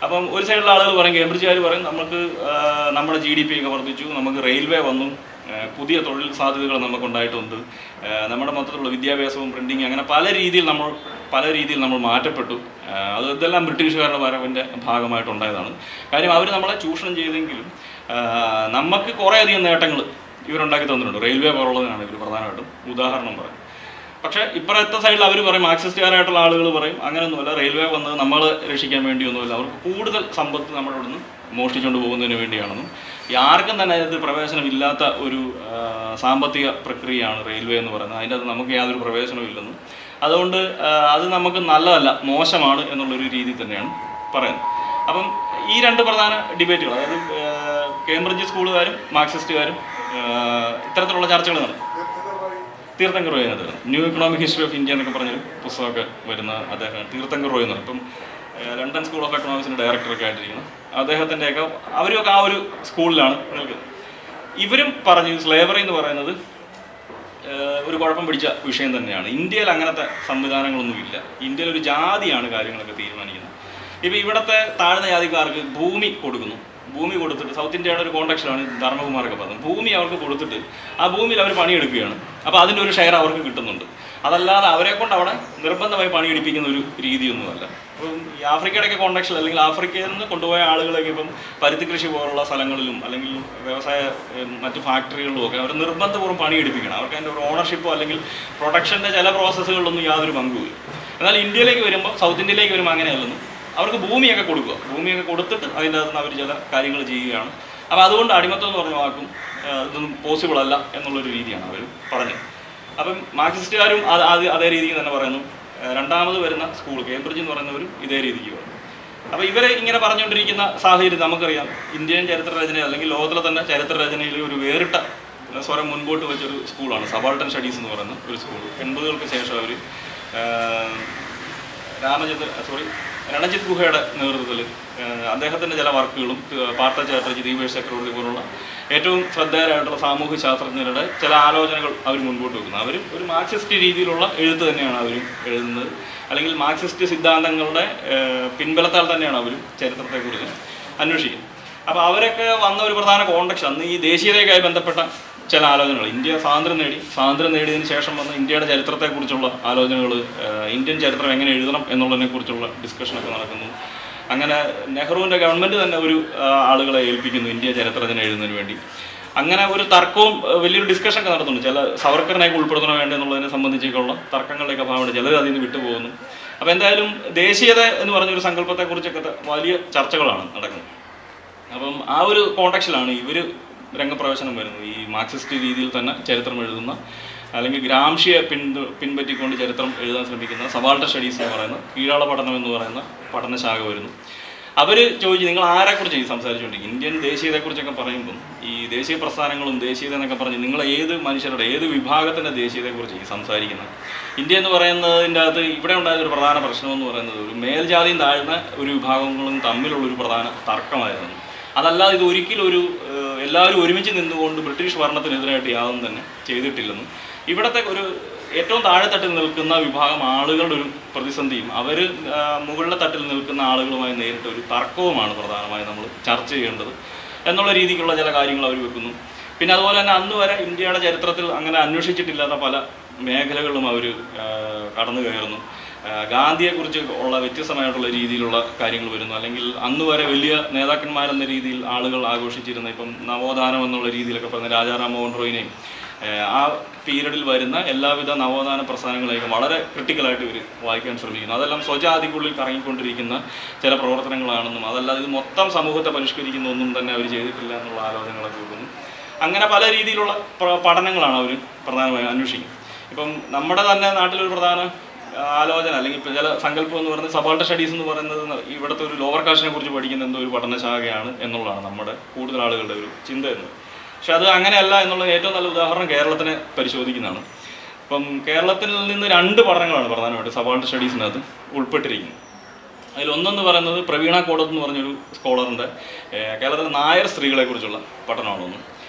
അപ്പം ഒരു സൈഡിലുള്ള ആളുകൾ പറയും, കേംബ്രിഡ്ജുകാർ പറയും നമുക്ക് നമ്മുടെ GDP ഒക്കെ വർദ്ധിച്ചു, നമുക്ക് റെയിൽവേ വന്നു, പുതിയ തൊഴിൽ സാധ്യതകൾ നമുക്കുണ്ടായിട്ടുണ്ട്, നമ്മുടെ മൊത്തത്തിലുള്ള വിദ്യാഭ്യാസവും പ്രിൻറ്റിങ് അങ്ങനെ പല രീതിയിൽ നമ്മൾ മാറ്റപ്പെട്ടു. ഇതെല്ലാം ബ്രിട്ടീഷുകാരുടെ വരവിൻ്റെ ഭാഗമായിട്ടുണ്ടായതാണ്. കാര്യം അവർ നമ്മളെ ചൂഷണം ചെയ്തെങ്കിലും നമുക്ക് കുറേയധികം നേട്ടങ്ങൾ ഇവരുണ്ടാക്കി തന്നിട്ടുണ്ട്. റെയിൽവേ പോലുള്ളതിനാണ് ഇവർ പ്രധാനമായിട്ടും ഉദാഹരണം പറയും. പക്ഷേ ഇപ്പുറത്തെ സൈഡിൽ അവർ പറയും, മാർക്സിസ്റ്റുകാരായിട്ടുള്ള ആളുകൾ പറയും അങ്ങനെയൊന്നുമല്ല, റെയിൽവേ വന്നത് നമ്മളെ രക്ഷിക്കാൻ വേണ്ടിയൊന്നുമില്ല, അവർക്ക് കൂടുതൽ സമ്പത്ത് നമ്മുടെ ഇവിടുന്ന് മോഷ്ടിച്ചുകൊണ്ട് പോകുന്നതിന് വേണ്ടിയാണെന്നും ആർക്കും തന്നെ അതിനകത്ത് പ്രവേശനമില്ലാത്ത ഒരു സാമ്പത്തിക പ്രക്രിയയാണ് റെയിൽവേ എന്ന് പറയുന്നത്. അതിൻ്റെ അത് നമുക്ക് യാതൊരു പ്രവേശനവും ഇല്ലെന്നും അതുകൊണ്ട് അത് നമുക്ക് നല്ലതല്ല, മോശമാണ് എന്നുള്ളൊരു രീതി തന്നെയാണ് പറയുന്നത്. അപ്പം ഈ രണ്ട് പ്രധാന ഡിബേറ്റുകൾ, അതായത് കേംബ്രിഡ്ജ് സ്കൂളുകാരും മാർക്സിസ്റ്റുകാരും ഇത്തരത്തിലുള്ള ചർച്ചകൾ നടക്കും. തീർത്ഥങ്കർ റോയ് എന്നത് new economic history of India എന്നൊക്കെ പറഞ്ഞൊരു പുസ്തകമൊക്കെ വരുന്ന അദ്ദേഹം തീർത്ഥങ്കർ റോയ് എന്ന് പറയും. ഇപ്പം ലണ്ടൻ സ്കൂൾ ഓഫ് എക്കണോമിക്സിൻ്റെ ഡയറക്ടറൊക്കെ ആയിട്ടിരിക്കുന്നു. അദ്ദേഹത്തിൻ്റെയൊക്കെ അവരുമൊക്കെ ആ ഒരു സ്കൂളിലാണ് നിൽക്കുന്നത്. ഇവരും പറഞ്ഞു സ്ലേവറി എന്ന് പറയുന്നത് ഒരു കുഴപ്പം പിടിച്ച വിഷയം തന്നെയാണ്. ഇന്ത്യയിൽ അങ്ങനത്തെ സംവിധാനങ്ങളൊന്നുമില്ല. ഇന്ത്യയിൽ ഒരു ജാതിയാണ് കാര്യങ്ങളൊക്കെ തീരുമാനിക്കുന്നത്. ഇപ്പോൾ ഇവിടുത്തെ താഴ്ന്ന ജാതിക്കാർക്ക് ഭൂമി കൊടുത്തിട്ട്, സൗത്ത് ഇന്ത്യയുടെ ഒരു കോണ്ടക്സ്റ്റിലാണ് ധർമ്മകുമാരൊക്കെ പറഞ്ഞത്, ഭൂമി അവർക്ക് കൊടുത്തിട്ട് ആ ഭൂമിയിൽ അവർ പണിയെടുക്കുകയാണ്. അപ്പോൾ അതിൻ്റെ ഒരു ഷെയർ അവർക്ക് കിട്ടുന്നുണ്ട്. അതല്ലാതെ അവരെ കൊണ്ട് അവിടെ നിർബന്ധമായി പണിയെടുപ്പിക്കുന്ന ഒരു രീതിയൊന്നുമല്ല. അപ്പം ഈ ആഫ്രിക്കയുടെയൊക്കെ കോണ്ടക്സ്റ്റിൽ, അല്ലെങ്കിൽ ആഫ്രിക്കയിൽ നിന്ന് കൊണ്ടുപോയ ആളുകളൊക്കെ ഇപ്പം പരുത്തി കൃഷി പോലുള്ള സ്ഥലങ്ങളിലും അല്ലെങ്കിൽ വ്യവസായ മറ്റ് ഫാക്ടറികളിലും ഒക്കെ അവർ നിർബന്ധപൂർവ്വം പണിയെടുപ്പിക്കണം. അവർക്ക് അതിൻ്റെ ഒരു ഓണർഷിപ്പോ അല്ലെങ്കിൽ പ്രൊഡക്ഷൻ്റെ ചില പ്രോസസ്സുകളിലൊന്നും യാതൊരു പങ്കുമില്ല. എന്നാൽ ഇന്ത്യയിലേക്ക് വരുമ്പോൾ, സൗത്ത് ഇന്ത്യയിലേക്ക് വരുമ്പോൾ അങ്ങനെയല്ലെന്നും അവർക്ക് ഭൂമിയൊക്കെ കൊടുത്തിട്ട് അതിൻ്റെ അകത്ത് അവർ ചില കാര്യങ്ങൾ ചെയ്യുകയാണ്. അപ്പോൾ അതുകൊണ്ട് അടിമത്തം എന്ന് പറഞ്ഞ വാക്കും ഇതൊന്നും പോസിബിൾ അല്ല എന്നുള്ളൊരു രീതിയാണ് അവർ പറഞ്ഞത്. അപ്പം മാർക്സിസ്റ്റുകാരും അതേ രീതിയിൽ തന്നെ പറയുന്നു. രണ്ടാമത് വരുന്ന സ്കൂൾ കേംബ്രിഡ്ജ് എന്ന് പറയുന്നവരും ഇതേ രീതിക്ക് വന്നു. അപ്പോൾ ഇവരെ ഇങ്ങനെ പറഞ്ഞുകൊണ്ടിരിക്കുന്ന സാഹചര്യം നമുക്കറിയാം, ഇന്ത്യൻ ചരിത്രരചന അല്ലെങ്കിൽ ലോകത്തിലെ തന്നെ ചരിത്രരചനയിൽ ഒരു വേറിട്ട സ്വരം മുൻപോട്ട് വെച്ചൊരു സ്കൂളാണ് സബാൾട്ടൻ സ്റ്റഡീസ് എന്ന് പറയുന്ന ഒരു സ്കൂൾ. 80കൾക്ക് ശേഷം അവർ രണജിത് ഗുഹയുടെ നേതൃത്വത്തിൽ അദ്ദേഹത്തിൻ്റെ ചില വർക്കുകളും പാർത്ഥ ചാറ്റർജി, ദീപേഷ് ചക്രവർത്തി പോലുള്ള ഏറ്റവും ശ്രദ്ധേയരായിട്ടുള്ള സാമൂഹ്യ ശാസ്ത്രജ്ഞരുടെ ചില ആലോചനകൾ അവർ മുൻപോട്ട് വെക്കുന്നത്. അവർ ഒരു മാർക്സിസ്റ്റ് രീതിയിലുള്ള എഴുത്ത് തന്നെയാണ് അവരും എഴുതുന്നത്, അല്ലെങ്കിൽ മാർക്സിസ്റ്റ് സിദ്ധാന്തങ്ങളുടെ പിൻബലത്താൽ തന്നെയാണ് അവരും ചരിത്രത്തെക്കുറിച്ച് അന്വേഷിക്കുന്നത്. അപ്പോൾ അവരൊക്കെ വന്ന ഒരു പ്രധാന കോണ്ടക്സ്റ്റ് അന്ന് ഈ ദേശീയതയുമായി ബന്ധപ്പെട്ട ചില ആലോചനകൾ, ഇന്ത്യ സ്വാതന്ത്ര്യം നേടിയതിന് ശേഷം വന്ന ഇന്ത്യയുടെ ചരിത്രത്തെക്കുറിച്ചുള്ള ആലോചനകൾ, ഇന്ത്യൻ ചരിത്രം എങ്ങനെ എഴുതണം എന്നുള്ളതിനെക്കുറിച്ചുള്ള ഡിസ്കഷനൊക്കെ നടക്കുന്നു. അങ്ങനെ നെഹ്റുവിൻ്റെ ഗവൺമെൻറ് തന്നെ ഒരു ആളുകളെ ഏൽപ്പിക്കുന്നു ഇന്ത്യ ചരിത്രത്തിന് എഴുതുന്നതിന് വേണ്ടി. അങ്ങനെ ഒരു തർക്കവും വലിയൊരു ഡിസ്കഷനൊക്കെ നടത്തുന്നുണ്ട്. ചില സവർക്കറിനെയൊക്കെ ഉൾപ്പെടുത്തണോ വേണ്ട എന്നുള്ളതിനെ സംബന്ധിച്ചൊക്കെയുള്ള തർക്കങ്ങളുടെയൊക്കെ ഭാഗമുണ്ട്. ചിലർ അതിൽ നിന്ന് വിട്ടുപോകുന്നു. അപ്പോൾ എന്തായാലും ദേശീയത എന്ന് പറഞ്ഞൊരു സങ്കല്പത്തെക്കുറിച്ചൊക്കെ വലിയ ചർച്ചകളാണ് നടക്കുന്നത്. അപ്പം ആ ഒരു കോണ്ടക്സ്റ്റിലാണ് ഇവർ രംഗപ്രവേശനം വരുന്നത്. ഈ മാർക്സിസ്റ്റ് രീതിയിൽ തന്നെ ചരിത്രം എഴുതുന്ന, അല്ലെങ്കിൽ ഗ്രാംഷിയെ പിൻപറ്റിക്കൊണ്ട് ചരിത്രം എഴുതാൻ ശ്രമിക്കുന്ന സബാൾട്ടൻ സ്റ്റഡീസ് എന്ന് പറയുന്ന കീഴാള പഠനം എന്ന് പറയുന്ന പഠനശാഖ വരുന്നു. അവർ ചോദിച്ചു, നിങ്ങൾ ആരെക്കുറിച്ച് ഈ സംസാരിച്ചുകൊണ്ടിരിക്കും? ഇന്ത്യൻ ദേശീയതയെക്കുറിച്ചൊക്കെ പറയുമ്പം ഈ ദേശീയ പ്രസ്ഥാനങ്ങളും ദേശീയത എന്നൊക്കെ പറഞ്ഞ് നിങ്ങൾ ഏത് മനുഷ്യരുടെ ഏത് വിഭാഗത്തിൻ്റെ ദേശീയതയെക്കുറിച്ച് ഈ സംസാരിക്കുന്നത്? ഇന്ത്യ എന്ന് പറയുന്നതിൻ്റെ അകത്ത് ഇവിടെ ഉണ്ടായ ഒരു പ്രധാന പ്രശ്നമെന്ന് പറയുന്നത് ഒരു മേൽജാതിയും താഴ്ന്ന ഒരു വിഭാഗങ്ങളും തമ്മിലുള്ളൊരു പ്രധാന തർക്കമായിരുന്നു. അതല്ലാതെ ഇത് ഒരിക്കലും എല്ലാവരും ഒരുമിച്ച് നിന്നുകൊണ്ട് ബ്രിട്ടീഷ് ഭരണത്തിനെതിരായിട്ട് യാതൊന്നും തന്നെ ചെയ്തിട്ടില്ലെന്നും ഇവിടുത്തെ ഒരു ഏറ്റവും താഴെത്തട്ടിൽ നിൽക്കുന്ന വിഭാഗം ആളുകളുടെ ഒരു പ്രതിസന്ധിയും അവർ മുകളിലെ തട്ടിൽ നിൽക്കുന്ന ആളുകളുമായി നേരിട്ട ഒരു തർക്കവുമാണ് പ്രധാനമായും നമ്മൾ ചർച്ച ചെയ്യേണ്ടത് എന്നുള്ള രീതിക്കുള്ള ചില കാര്യങ്ങൾ അവർ വെക്കുന്നു. പിന്നെ അതുപോലെ തന്നെ അന്ന് വരെ ഇന്ത്യയുടെ ചരിത്രത്തിൽ അങ്ങനെ അന്വേഷിച്ചിട്ടില്ലാത്ത പല മേഖലകളിലും അവർ കടന്നു കയറുന്നു. ഗാന്ധിയെക്കുറിച്ച് ഉള്ള വ്യത്യസ്തമായിട്ടുള്ള രീതിയിലുള്ള കാര്യങ്ങൾ വരുന്നു. അല്ലെങ്കിൽ അന്ന് വരെ വലിയ നേതാക്കന്മാരെന്ന രീതിയിൽ ആളുകൾ ആഘോഷിച്ചിരുന്ന ഇപ്പം നവോത്ഥാനം എന്നുള്ള രീതിയിലൊക്കെ പറഞ്ഞ രാജാറാം മോഹൻ റോയിനെയും ആ പീരീഡിൽ വരുന്ന എല്ലാവിധ നവോത്ഥാന പ്രസ്ഥാനങ്ങളെയും വളരെ ക്രിട്ടിക്കലായിട്ട് ഇവർ വായിക്കാൻ ശ്രമിക്കുന്നു. അതെല്ലാം സ്വജാതിക്കുള്ളിൽ കറങ്ങിക്കൊണ്ടിരിക്കുന്ന ചില പ്രവർത്തനങ്ങളാണെന്നും അതല്ലാതെ ഇത് മൊത്തം സമൂഹത്തെ പരിഷ്കരിക്കുന്ന ഒന്നും തന്നെ അവർ ചെയ്തിട്ടില്ല എന്നുള്ള ആലോചനകളൊക്കെ വെക്കുന്നു. അങ്ങനെ പല രീതിയിലുള്ള പഠനങ്ങളാണ് അവർ പ്രധാനമായും അന്വേഷിക്കുന്നത്. ഇപ്പം നമ്മുടെ തന്നെ നാട്ടിലൊരു പ്രധാന ആലോചന അല്ലെങ്കിൽ ചില സങ്കല്പം എന്ന് പറയുന്നത് സബാൾട്ടൻ സ്റ്റഡീസ് എന്ന് പറയുന്നത് ഇവിടുത്തെ ഒരു ലോവർ കാസ്റ്റിനെ കുറിച്ച് പഠിക്കുന്ന എന്തോ ഒരു പഠനശാഖയാണ് എന്നുള്ളതാണ് നമ്മുടെ കൂടുതൽ ആളുകളുടെ ഒരു ചിന്ത എന്നത്. പക്ഷെ അത് അങ്ങനെയല്ല എന്നുള്ള ഏറ്റവും നല്ല ഉദാഹരണം കേരളത്തിനെ പരിശോധിക്കുന്നതാണ്. ഇപ്പം കേരളത്തിൽ നിന്ന് 2 പഠനങ്ങളാണ് പ്രധാനമായിട്ട് സബാൾട്ടൻ സ്റ്റഡീസിനകത്ത് ഉൾപ്പെട്ടിരിക്കുന്നത്. അതിലൊന്നെന്ന് പറയുന്നത് പ്രവീണ കോടത്ത് എന്ന് പറഞ്ഞൊരു സ്കോളറിൻ്റെ കേരളത്തിലെ നായർ സ്ത്രീകളെ കുറിച്ചുള്ള പഠനമാണ് ഒന്ന്.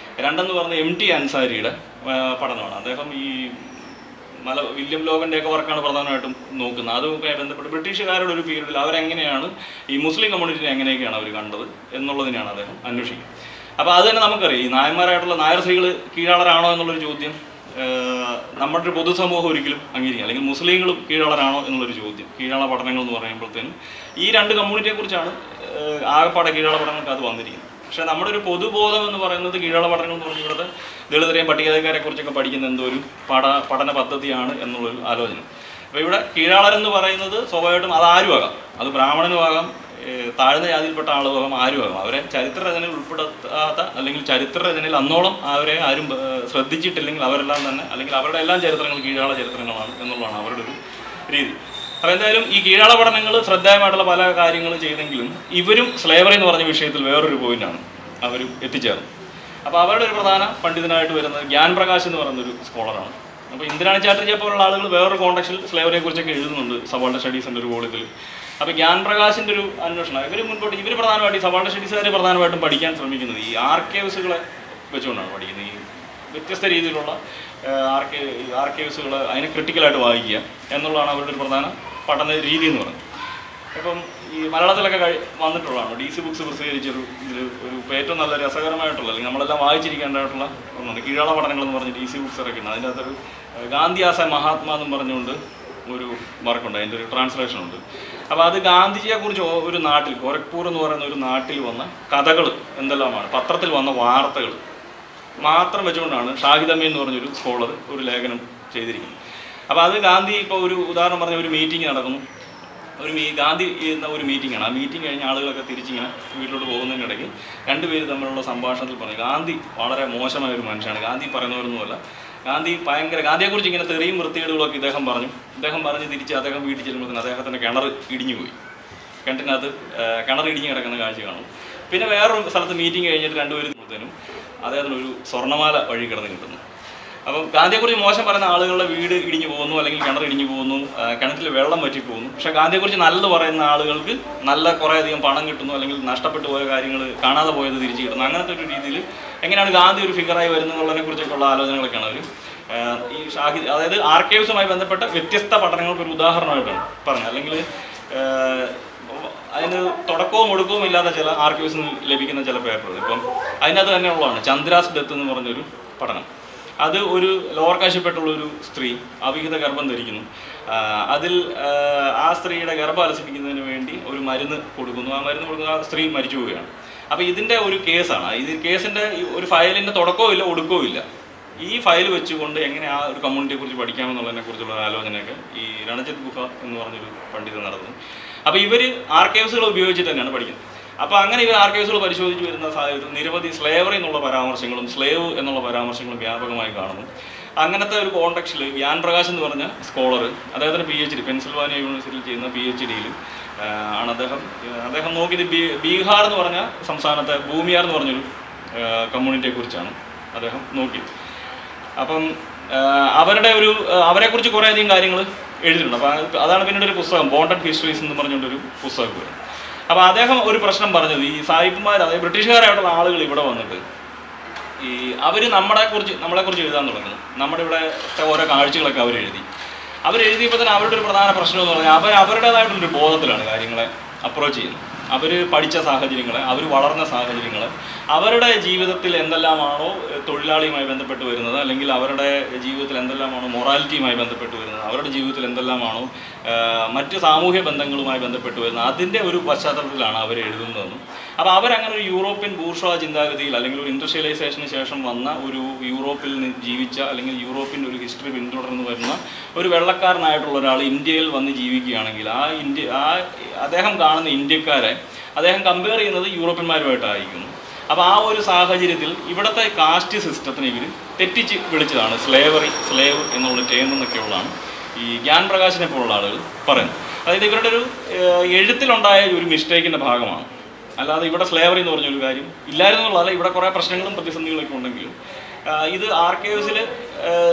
രണ്ടെന്ന് പറഞ്ഞ MT അൻസാരിയുടെ പഠനമാണ്. അദ്ദേഹം ഈ വില്യം ലോഗൻ്റെയൊക്കെ വർക്കാണ് പ്രധാനമായിട്ടും നോക്കുന്നത്. അതുമായി ബന്ധപ്പെട്ട് ബ്രിട്ടീഷുകാരുടെ ഒരു പീരീഡിൽ അവരെങ്ങനെയാണ് ഈ മുസ്ലിം കമ്മ്യൂണിറ്റിനെ എങ്ങനെയൊക്കെയാണ് അവർ കണ്ടത് എന്നുള്ളതിനെയാണ് അദ്ദേഹം അന്വേഷിക്കുന്നത്. അപ്പോൾ അത് തന്നെ നമുക്കറിയാം, ഈ നായന്മാരായിട്ടുള്ള നായർ സ്ത്രീകൾ കീഴാളരാണോ എന്നുള്ളൊരു ചോദ്യം നമ്മുടെ ഒരു പൊതുസമൂഹം ഒരിക്കലും അംഗീകരിക്കുക, അല്ലെങ്കിൽ മുസ്ലിങ്ങളും കീഴാളരാണോ എന്നുള്ളൊരു ചോദ്യം കീഴാള പഠനങ്ങൾ എന്ന് പറയുമ്പോഴത്തേനും ഈ 2 കമ്മ്യൂണിറ്റിയെക്കുറിച്ചാണ് ആകെപ്പാടെ കീഴാള പഠനങ്ങൾക്ക് അത് വന്നിരിക്കുന്നത്. പക്ഷേ നമ്മുടെ ഒരു പൊതുബോധം എന്ന് പറയുന്നത് കീഴാള പഠനങ്ങൾ എന്ന് പറഞ്ഞാൽ ഇവിടുത്തെ ദളിതരെയും പട്ടികജാതിക്കാരെ കുറിച്ചൊക്കെ പഠിക്കുന്ന എന്തോ ഒരു പഠന പദ്ധതിയാണ് എന്നുള്ളൊരു ആലോചന. അപ്പോൾ ഇവിടെ കീഴാളരെന്ന് പറയുന്നത് സ്വാഭാവികമായിട്ടും അതാരും ആകാം, അത് ബ്രാഹ്മണനും ആകാം, താഴ്ന്ന ജാതിയിൽപ്പെട്ട ആളുകളും ആരും ആകാം. അവരെ ചരിത്രരചനയിൽ ഉൾപ്പെടുത്താത്ത അല്ലെങ്കിൽ ചരിത്രരചനയിൽ അന്നോളം അവരെ ആരും ശ്രദ്ധിച്ചിട്ടില്ലെങ്കിൽ അവരെല്ലാം തന്നെ അല്ലെങ്കിൽ അവരുടെ എല്ലാം ചരിത്രങ്ങൾ കീഴാള ചരിത്രങ്ങളാണ് എന്നുള്ളതാണ് അവരുടെ ഒരു രീതി. അപ്പോൾ എന്തായാലും ഈ കീഴാള പഠനങ്ങൾ ശ്രദ്ധേയമായിട്ടുള്ള പല കാര്യങ്ങൾ ചെയ്തെങ്കിലും ഇവരും സ്ലേവറി എന്ന് പറഞ്ഞ വിഷയത്തിൽ വേറൊരു പോയിന്റാണ് അവർ എത്തിച്ചേർന്നത്. അപ്പോൾ അവരുടെ ഒരു പ്രധാന പണ്ഡിതനായിട്ട് വരുന്നത് ഗ്യാൻ പ്രകാശ് എന്ന് പറയുന്നൊരു സ്കോളറാണ്. അപ്പോൾ ഇന്ദിരാണി ചാറ്റർജിയെ പോലുള്ള ആളുകൾ വേറൊരു കോണ്ടക്സ്റ്റിൽ സ്ലേവറിയെക്കുറിച്ചൊക്കെ എഴുതുന്നുണ്ട് സബാൾട്ടൻ സ്റ്റഡീസിൻ്റെ ഒരു വോളിയത്തിൽ. അപ്പോൾ ഗ്യാൻ പ്രകാശിൻ്റെ ഒരു അന്വേഷണം ഇവർ പ്രധാനമായിട്ട് ഈ സബാൾട്ടൻ സ്റ്റഡീസുകാർ പ്രധാനമായിട്ടും പഠിക്കാൻ ശ്രമിക്കുന്നത് ഈ ആർക്കൈവ്സുകളെ വെച്ചുകൊണ്ടാണ് പഠിക്കുന്നത്. ഈ വ്യത്യസ്ത രീതിയിലുള്ള ആർക്കൈവ്സുകൾ അതിനെ ക്രിട്ടിക്കലായിട്ട് വായിക്കുക എന്നുള്ളതാണ് അവരുടെ ഒരു പ്രധാന പഠന രീതി എന്ന് പറയുന്നത്. ഇപ്പം ഈ മലയാളത്തിലൊക്കെ വന്നിട്ടുള്ളതാണ് DC ബുക്സ് പ്രസിദ്ധീകരിച്ചൊരു ഒരു ഏറ്റവും നല്ല രസകരമായിട്ടുള്ള അല്ലെങ്കിൽ നമ്മളെല്ലാം വായിച്ചിരിക്കേണ്ടതായിട്ടുള്ള ഒന്നുണ്ട്, കീഴാള പഠനങ്ങൾ എന്ന് പറഞ്ഞ് DC ബുക്സ് ഇറക്കുന്നത്. അതിൻ്റെ അകത്തൊരു ഗാന്ധി ആസ് എ മഹാത്മാ എന്നും പറഞ്ഞുകൊണ്ട് ഒരു വർക്കുണ്ട്, അതിൻ്റെ ഒരു ട്രാൻസ്ലേഷൻ ഉണ്ട്. അപ്പോൾ അത് ഗാന്ധിജിയെക്കുറിച്ച് ഒരു നാട്ടിൽ ഗോരഖ്പൂർ എന്ന് പറയുന്ന ഒരു നാട്ടിൽ വന്ന കഥകൾ എന്തെല്ലാമാണ്, പത്രത്തിൽ വന്ന വാർത്തകൾ മാത്രം വെച്ചുകൊണ്ടാണ് ഷാഹിദ് അമീൻ എന്ന് പറഞ്ഞൊരു സ്കോളർ ഒരു ലേഖനം ചെയ്തിരിക്കുന്നത്. അപ്പോൾ അത് ഗാന്ധി ഇപ്പോൾ ഒരു ഉദാഹരണം പറഞ്ഞ ഒരു മീറ്റിംഗ് നടക്കുന്നു, ഗാന്ധി എന്ന ഒരു മീറ്റിംഗാണ്. ആ മീറ്റിംഗ് കഴിഞ്ഞ് ആളുകളൊക്കെ തിരിച്ചിങ്ങനെ വീട്ടിലോട്ട് പോകുന്നതിനിടയ്ക്ക് 2 പേര് തമ്മിലുള്ള സംഭാഷണത്തിൽ പറഞ്ഞു ഗാന്ധി വളരെ മോശമായ ഒരു മനുഷ്യനാണ്, ഗാന്ധി പറയുന്നവരൊന്നുമല്ല, ഗാന്ധിയെക്കുറിച്ച് ഇങ്ങനെ തെറിയും വൃത്തികേടുകളൊക്കെ ഇദ്ദേഹം പറഞ്ഞ് തിരിച്ച് അദ്ദേഹം വീട്ടിൽ ചെല്ലുമ്പോഴത്തേന് അദ്ദേഹത്തിൻ്റെ കിണർ ഇടിഞ്ഞു പോയി. കിണർ ഇടിഞ്ഞ് കിടക്കുന്ന കാഴ്ച കാണും. പിന്നെ വേറൊരു സ്ഥലത്ത് മീറ്റിംഗ് കഴിഞ്ഞിട്ട് രണ്ടുപേരും അദ്ദേഹത്തിനൊരു സ്വർണ്ണമാല വഴി കിടന്ന് കിട്ടുന്നു. അപ്പം ഗാന്ധിയെക്കുറിച്ച് മോശം പറയുന്ന ആളുകളുടെ വീട് ഇടിഞ്ഞു പോകുന്നു, അല്ലെങ്കിൽ കിണർ ഇടിഞ്ഞു പോകുന്നു, കിണറ്റിൽ വെള്ളം വറ്റി പോകുന്നു. പക്ഷേ ഗാന്ധിയെക്കുറിച്ച് നല്ലത് പറയുന്ന ആളുകൾക്ക് കുറേ അധികം പണം കിട്ടുന്നു, അല്ലെങ്കിൽ നഷ്ടപ്പെട്ടു പോയ കാര്യങ്ങൾ കാണാതെ പോയത് തിരിച്ചു കിട്ടുന്നു. അങ്ങനത്തെ ഒരു രീതിയിൽ എങ്ങനെയാണ് ഗാന്ധി ഒരു ഫിഗറായി വരുന്നതിനെ കുറിച്ചൊക്കെയുള്ള ആലോചനകളൊക്കെയാണ് അവർ ഈ അതായത് ആർക്കൈവ്സുമായി ബന്ധപ്പെട്ട വ്യത്യസ്ത പഠനങ്ങൾക്ക് ഒരു ഉദാഹരണമായിട്ടാണ് പറഞ്ഞത്. അല്ലെങ്കിൽ അതിന് തുടക്കവും ഒടുക്കവും ഇല്ലാത്ത ചില ആർക്കൈവ്സിൽ നിന്ന് ലഭിക്കുന്ന ചില പേപ്പറുകൾ. ഇപ്പം അതിനകത്ത് തന്നെയുള്ളതാണ് ചന്ദ്രാസ് ഡെത്ത് എന്ന് പറഞ്ഞൊരു പഠനം. അത് ഒരു ലോവർ കാശിപ്പെട്ടുള്ളൊരു സ്ത്രീ അവിഹിത ഗർഭം ധരിക്കുന്നു. അതിൽ ആ സ്ത്രീയുടെ ഗർഭം അലസിപ്പിക്കുന്നതിന് വേണ്ടി ഒരു മരുന്ന് കൊടുക്കുന്നു. ആ മരുന്ന് കൊടുക്കുന്ന ആ സ്ത്രീ മരിച്ചു പോവുകയാണ്. അപ്പോൾ ഇതിൻ്റെ ഒരു കേസാണ്. കേസിൻ്റെ ഒരു ഫയലിൻ്റെ തുടക്കവും ഇല്ല ഒടുക്കവും ഇല്ല. ഈ ഫയൽ വെച്ചുകൊണ്ട് എങ്ങനെ ആ ഒരു കമ്മ്യൂണിറ്റിയെക്കുറിച്ച് പഠിക്കാമെന്നുള്ളതിനെക്കുറിച്ചുള്ള ആലോചനയൊക്കെ ഈ രണജിത് ഗുഹ എന്ന് പറഞ്ഞൊരു പണ്ഡിതൻ നടത്തുന്നു. അപ്പോൾ ഇവർ ആർക്കൈവ്സുകൾ ഉപയോഗിച്ച് തന്നെയാണ് പഠിക്കുന്നത്. അപ്പോൾ അങ്ങനെ ഇവർ ആർക്കൈവ്സുകൾ പരിശോധിച്ച് വരുന്ന സാഹചര്യത്തിൽ നിരവധി സ്ലേവറി എന്നുള്ള പരാമർശങ്ങളും സ്ലേവ് എന്നുള്ള പരാമർശങ്ങളും വ്യാപകമായി കാണുന്നു. അങ്ങനത്തെ ഒരു കോണ്ടക്സ്റ്റിൽ ഗ്യാൻ പ്രകാശ് എന്ന് പറഞ്ഞ സ്കോളർ, അദ്ദേഹത്തിന് PhD പെൻസിൽവാനിയ യൂണിവേഴ്സിറ്റിയിൽ ചെയ്യുന്ന PhD-യിൽ ആണ് അദ്ദേഹം നോക്കിയത് ബീഹാർ എന്ന് പറഞ്ഞ സംസ്ഥാനത്തെ ഭൂമിയാർ എന്ന് പറഞ്ഞൊരു കമ്മ്യൂണിറ്റിയെക്കുറിച്ചാണ് അദ്ദേഹം നോക്കിയത്. അപ്പം അവരെക്കുറിച്ച് കുറേയധികം കാര്യങ്ങൾ എഴുതിയിട്ടുണ്ട്. അപ്പോൾ അതാണ് പിന്നീട് ഒരു പുസ്തകം ബോണ്ടഡ് ഹിസ്റ്ററീസ് എന്ന് പറഞ്ഞുകൊണ്ടൊരു പുസ്തകം വരും. അപ്പോൾ അദ്ദേഹം ഒരു പ്രശ്നം പറഞ്ഞത്, ഈ സായിപ്പുമാർ, അതായത് ബ്രിട്ടീഷുകാരായിട്ടുള്ള ആളുകൾ ഇവിടെ വന്നിട്ട് അവർ നമ്മളെക്കുറിച്ച് എഴുതാൻ തുടങ്ങുന്നു. നമ്മുടെ ഇവിടുത്തെ ഓരോ കാഴ്ചകളൊക്കെ അവരെഴുതിയപ്പോൾ തന്നെ അവരുടെ ഒരു പ്രധാന പ്രശ്നം എന്ന് പറഞ്ഞാൽ അവരുടേതായിട്ടുള്ളൊരു ബോധത്തിലാണ് കാര്യങ്ങളെ അപ്രോച്ച് ചെയ്യുന്നത്. അവർ പഠിച്ച സാഹചര്യങ്ങളെ, അവർ വളർന്ന സാഹചര്യങ്ങളെ, അവരുടെ ജീവിതത്തിൽ എന്തെല്ലാമാണോ തൊഴിലാളിയുമായി ബന്ധപ്പെട്ട് വരുന്നത്, അല്ലെങ്കിൽ അവരുടെ ജീവിതത്തിൽ എന്തെല്ലാമാണോ മൊറാലിറ്റിയുമായി ബന്ധപ്പെട്ട് വരുന്നത്, അവരുടെ ജീവിതത്തിൽ എന്തെല്ലാമാണോ മറ്റ് സാമൂഹ്യ ബന്ധങ്ങളുമായി ബന്ധപ്പെട്ട് വരുന്നത്, അതിൻ്റെ ഒരു പശ്ചാത്തലത്തിലാണ് അവർ എഴുതുന്നതെന്നും. അപ്പോൾ അവരങ്ങനെ ഒരു യൂറോപ്യൻ ബൂർഷ്വാ ചിന്താഗതിയിൽ, അല്ലെങ്കിൽ ഒരു ഇൻഡസ്ട്രിയലൈസേഷന് ശേഷം വന്ന ഒരു യൂറോപ്പിൽ ജീവിച്ച, അല്ലെങ്കിൽ യൂറോപ്പിൻ്റെ ഒരു ഹിസ്റ്ററി പിന്തുടർന്ന് വരുന്ന ഒരു വെള്ളക്കാരനായിട്ടുള്ള ഒരാൾ ഇന്ത്യയിൽ വന്ന് ജീവിക്കുകയാണെങ്കിൽ അദ്ദേഹം കാണുന്ന ഇന്ത്യക്കാരെ അദ്ദേഹം കമ്പയർ ചെയ്യുന്നത് യൂറോപ്യന്മാരുമായിട്ടായിരിക്കുന്നു. അപ്പോൾ ആ ഒരു സാഹചര്യത്തിൽ ഇവിടുത്തെ കാസ്റ്റ് സിസ്റ്റത്തിനെ ഇവർ തെറ്റിച്ച് വിളിച്ചതാണ് സ്ലേവ് എന്നുള്ള ടേം എന്നൊക്കെയുള്ളതാണ് ഈ ഗ്യാൻ പ്രകാശിനെ പോലുള്ള ആളുകൾ പറയുന്നത്. അതായത് ഇവരുടെ ഒരു എഴുത്തിലുണ്ടായ ഒരു മിസ്റ്റേക്കിൻ്റെ ഭാഗമാണ്. അല്ലാതെ ഇവിടെ സ്ലേവറി എന്ന് പറഞ്ഞൊരു കാര്യം ഇല്ലായിരുന്നു എന്നുള്ളതല്ല. ഇവിടെ കുറേ പ്രശ്നങ്ങളും പ്രതിസന്ധികളൊക്കെ ഉണ്ടെങ്കിലും ഇത് ആർക്കൈവ്സിൽ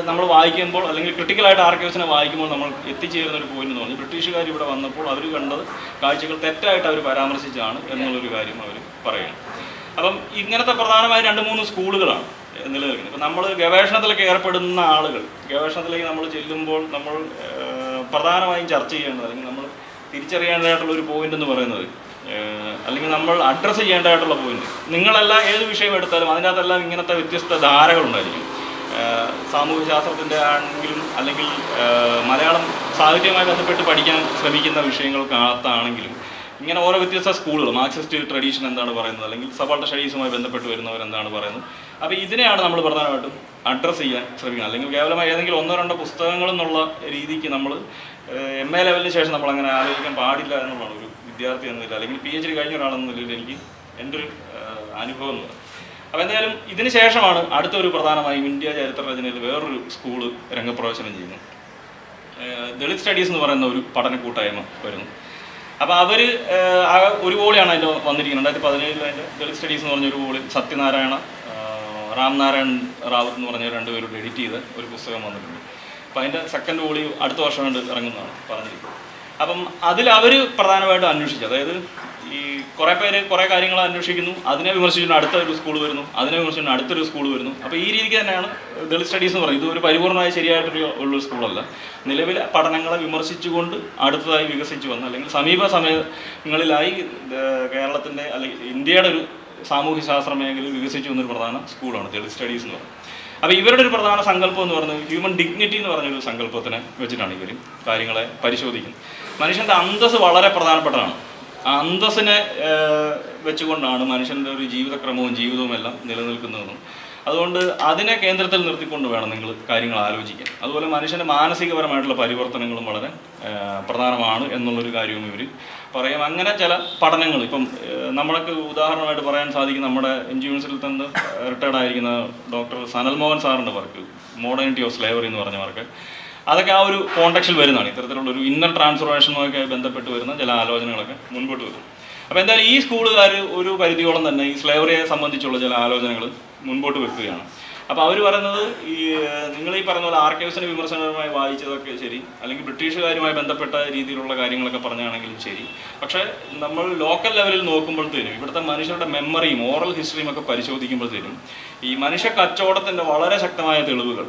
നമ്മൾ വായിക്കുമ്പോൾ, അല്ലെങ്കിൽ ക്രിട്ടിക്കലായിട്ട് ആർക്കൈവ്സിനെ വായിക്കുമ്പോൾ നമ്മൾ എത്തിച്ചേരുന്ന ഒരു പോയിന്റ് എന്ന് പറഞ്ഞാൽ ബ്രിട്ടീഷുകാർ ഇവിടെ വന്നപ്പോൾ അവർ കണ്ടത് കാഴ്ചകൾ തെറ്റായിട്ട് അവർ പരാമർശിച്ചാണ് എന്നുള്ളൊരു കാര്യം അവർ പറയുന്നു. അപ്പം ഇങ്ങനത്തെ പ്രധാനമായ 2-3 സ്കൂളുകളാണ് നിലനിൽക്കുന്നത്. ഇപ്പം നമ്മൾ ഗവേഷണത്തിലൊക്കെ ഏർപ്പെടുന്ന ആളുകൾ, ഗവേഷണത്തിലേക്ക് നമ്മൾ ചെല്ലുമ്പോൾ നമ്മൾ പ്രധാനമായും ചർച്ച ചെയ്യേണ്ടത്, അല്ലെങ്കിൽ നമ്മൾ തിരിച്ചറിയേണ്ടതായിട്ടുള്ളൊരു പോയിന്റ് എന്ന് പറയുന്നത്, അല്ലെങ്കിൽ നമ്മൾ അഡ്രസ്സ് ചെയ്യേണ്ടതായിട്ടുള്ള പോയിന്റ്, നിങ്ങളെല്ലാം ഏത് വിഷയം എടുത്താലും അതിനകത്തെല്ലാം ഇങ്ങനത്തെ വ്യത്യസ്ത ധാരകളുണ്ടായിരിക്കും. സാമൂഹ്യ ശാസ്ത്രത്തിൻ്റെ ആണെങ്കിലും, അല്ലെങ്കിൽ മലയാളം സാഹിത്യവുമായി ബന്ധപ്പെട്ട് പഠിക്കാൻ ശ്രമിക്കുന്ന വിഷയങ്ങൾക്കകത്താണെങ്കിലും ഇങ്ങനെ ഓരോ വ്യത്യസ്ത സ്കൂളുകൾ, മാർക്സിസ്റ്റ് ട്രഡീഷൻ എന്താണ് പറയുന്നത്, അല്ലെങ്കിൽ സബാൾട്ടൻ സ്റ്റഡീസുമായി ബന്ധപ്പെട്ട് വരുന്നവർ എന്താണ് പറയുന്നത്. അപ്പോൾ ഇതിനെയാണ് നമ്മൾ പ്രധാനമായിട്ടും അഡ്രസ്സ് ചെയ്യാൻ ശ്രമിക്കുന്നത്. അല്ലെങ്കിൽ കേവലമായി ഏതെങ്കിലും 1-2 പുസ്തകങ്ങൾ എന്നുള്ള രീതിക്ക് നമ്മൾ MA ലെവലിന് ശേഷം നമ്മളങ്ങനെ ആലോചിക്കാൻ പാടില്ല എന്നുള്ളതാണ് ഒരു വിദ്യാർത്ഥി എന്നതിൽ, അല്ലെങ്കിൽ PhD കഴിഞ്ഞ ഒരാളെന്ന നിലയിൽ എനിക്ക് എൻ്റെ ഒരു അനുഭവം എന്ന് പറയുന്നത്. അപ്പോൾ എന്തായാലും ഇതിന് ശേഷമാണ് അടുത്തൊരു പ്രധാനമായും ഇന്ത്യ ചരിത്ര രചനയിൽ വേറൊരു സ്കൂള് രംഗപ്രവേശനം ചെയ്യുന്നു. ദളിത് സ്റ്റഡീസ് എന്ന് പറയുന്ന ഒരു പഠന കൂട്ടായ്മ വരുന്നു. അപ്പോൾ അവർ ഒരു വോളിയാണ് അതിൻ്റെ വന്നിരിക്കുന്നത്. 2017 അതിൻ്റെ ദളിത് സ്റ്റഡീസ് എന്ന് പറഞ്ഞൊരു വോളി സത്യനാരായണ രാംനാരായൺ റാവത്ത് എന്ന് പറഞ്ഞ 2 പേരോട് എഡിറ്റ് ചെയ്ത് ഒരു പുസ്തകം വന്നിട്ടുണ്ട്. അപ്പോൾ അതിൻ്റെ സെക്കൻഡ് വോളി അടുത്ത വർഷം കൊണ്ട് ഇറങ്ങുന്നതാണ് പറഞ്ഞിരിക്കുന്നത്. അപ്പം അതിൽ അവർ പ്രധാനമായിട്ടും അന്വേഷിച്ചു, അതായത് ഈ കുറേ പേര് കുറേ കാര്യങ്ങൾ അന്വേഷിക്കുന്നു, അതിനെ വിമർശിച്ചുകൊണ്ട് അടുത്ത ഒരു സ്കൂൾ വരുന്നു, അതിനെ വിമർശിച്ചുകൊണ്ട് അടുത്തൊരു സ്കൂൾ വരുന്നു. അപ്പോൾ ഈ രീതിക്ക് തന്നെയാണ് ദളിത് സ്റ്റഡീസ് എന്ന് പറയുന്നത്. ഇത് ഒരു പരിപൂർണമായി ശരിയായിട്ടുള്ളൊരു സ്കൂളല്ല. നിലവിലെ പഠനങ്ങളെ വിമർശിച്ചുകൊണ്ട് അടുത്തതായി വികസിച്ചു വന്ന, അല്ലെങ്കിൽ സമീപ സമയങ്ങളിലായി കേരളത്തിൻ്റെ, അല്ലെങ്കിൽ ഇന്ത്യയുടെ ഒരു സാമൂഹ്യ ശാസ്ത്ര മേഖലയിൽ വികസിച്ചു വന്നൊരു പ്രധാന സ്കൂളാണ് ദളിത് സ്റ്റഡീസ് എന്ന് പറയുന്നത്. അപ്പോൾ ഇവരുടെ ഒരു പ്രധാന സങ്കല്പം എന്ന് പറയുന്നത് ഹ്യൂമൻ ഡിഗ്നിറ്റി എന്ന് പറഞ്ഞൊരു സങ്കല്പത്തിനെ വെച്ചിട്ടാണ് ഇവർ കാര്യങ്ങളെ പരിശോധിക്കുന്നത്. മനുഷ്യൻ്റെ അന്തസ്സ് വളരെ പ്രധാനപ്പെട്ടതാണ്. ആ അന്തസ്സിനെ വെച്ചുകൊണ്ടാണ് മനുഷ്യൻ്റെ ഒരു ജീവിതക്രമവും ജീവിതവും എല്ലാം നിലനിൽക്കുന്നതെന്നും, അതുകൊണ്ട് അതിനെ കേന്ദ്രത്തിൽ നിർത്തിക്കൊണ്ട് വേണം നിങ്ങൾ കാര്യങ്ങൾ ആലോചിക്കാൻ. അതുപോലെ മനുഷ്യൻ്റെ മാനസികപരമായിട്ടുള്ള പരിവർത്തനങ്ങളും വളരെ പ്രധാനമാണ് എന്നുള്ളൊരു കാര്യവും ഇവർ പറയാം. അങ്ങനെ ചില പഠനങ്ങൾ ഇപ്പം നമ്മളൊക്കെ ഉദാഹരണമായിട്ട് പറയാൻ സാധിക്കും. നമ്മുടെ NG യൂണിവേഴ്സിറ്റിയിൽ നിന്ന് റിട്ടയർഡ് ആയിരിക്കുന്ന ഡോക്ടർ സനൽ മോഹൻ സാറിൻ്റെ വർക്ക് മോഡേണിറ്റി ഓഫ് സ്ലേവറി എന്ന് പറഞ്ഞ വർക്ക്, അതൊക്കെ ആ ഒരു കോണ്ടക്സ്റ്റിൽ വരുന്നതാണ്. ഇത്തരത്തിലുള്ള ഒരു ഇന്നർ ട്രാൻസ്ഫോർമേഷനുമൊക്കെ ബന്ധപ്പെട്ട് വരുന്ന ചില ആലോചനകളൊക്കെ മുൻപോട്ട് വരും. അപ്പോൾ എന്തായാലും ഈ സ്കൂളുകാർ ഒരു പരിധിയോളം തന്നെ ഈ സ്ലേവറിയെ സംബന്ധിച്ചുള്ള ചില ആലോചനകൾ മുൻപോട്ട് വെക്കുകയാണ്. അപ്പോൾ അവർ പറയുന്നത് ഈ നിങ്ങൾ ഈ പറയുന്ന പോലെ ആർക്കൈവ്സിനെ വിമർശനപരമായി വായിച്ചതൊക്കെ ശരി, അല്ലെങ്കിൽ ബ്രിട്ടീഷുകാരുമായി ബന്ധപ്പെട്ട രീതിയിലുള്ള കാര്യങ്ങളൊക്കെ പറഞ്ഞാണെങ്കിലും ശരി, പക്ഷേ നമ്മൾ ലോക്കൽ ലെവലിൽ നോക്കുമ്പോഴത്തേനും ഇവിടുത്തെ മനുഷ്യരുടെ മെമ്മറിയും ഓറൽ ഹിസ്റ്ററിയും ഒക്കെ പരിശോധിക്കുമ്പോഴത്തേനും ഈ മനുഷ്യ കച്ചവടത്തിൻ്റെ വളരെ ശക്തമായ തെളിവുകൾ,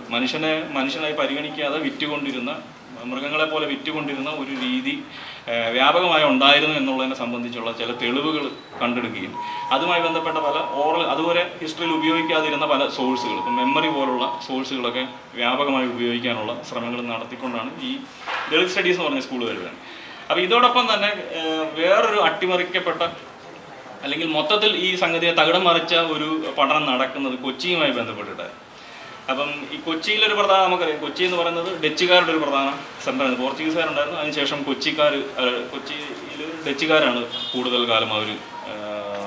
മനുഷ്യനായി പരിഗണിക്കാതെ വിറ്റുകൊണ്ടിരുന്ന, മൃഗങ്ങളെ പോലെ വിറ്റുകൊണ്ടിരുന്ന ഒരു രീതി വ്യാപകമായി ഉണ്ടായിരുന്നു എന്നുള്ളതിനെ സംബന്ധിച്ചുള്ള ചില തെളിവുകൾ കണ്ടെടുക്കുകയും അതുമായി ബന്ധപ്പെട്ട പല അതുപോലെ ഹിസ്റ്ററിയിൽ ഉപയോഗിക്കാതിരുന്ന പല സോഴ്സുകൾ, ഇപ്പം മെമ്മറി പോലുള്ള സോഴ്സുകളൊക്കെ വ്യാപകമായി ഉപയോഗിക്കാനുള്ള ശ്രമങ്ങൾ നടത്തിക്കൊണ്ടാണ് ഈ ദളിത് സ്റ്റഡീസ് എന്ന് പറഞ്ഞ സ്കൂൾ വരുന്നത്. അപ്പോൾ ഇതോടൊപ്പം തന്നെ വേറൊരു അട്ടിമറിക്കപ്പെട്ട അല്ലെങ്കിൽ മൊത്തത്തിൽ ഈ സംഗതിയെ തകിടം മറിച്ച ഒരു പഠനം നടക്കുന്നത് കൊച്ചിയുമായി ബന്ധപ്പെട്ടിട്ടായിരുന്നു. അപ്പം ഈ കൊച്ചിയിലൊരു പ്രധാന, നമുക്കറിയാം കൊച്ചി എന്ന് പറയുന്നത് ഡച്ചുകാരുടെ ഒരു പ്രധാന സെൻ്ററാണ്. പോർച്ചുഗീസുകാരുണ്ടായിരുന്നു, അതിനുശേഷം കൊച്ചിയിൽ ഡച്ചുകാരാണ് കൂടുതൽ കാലം അവർ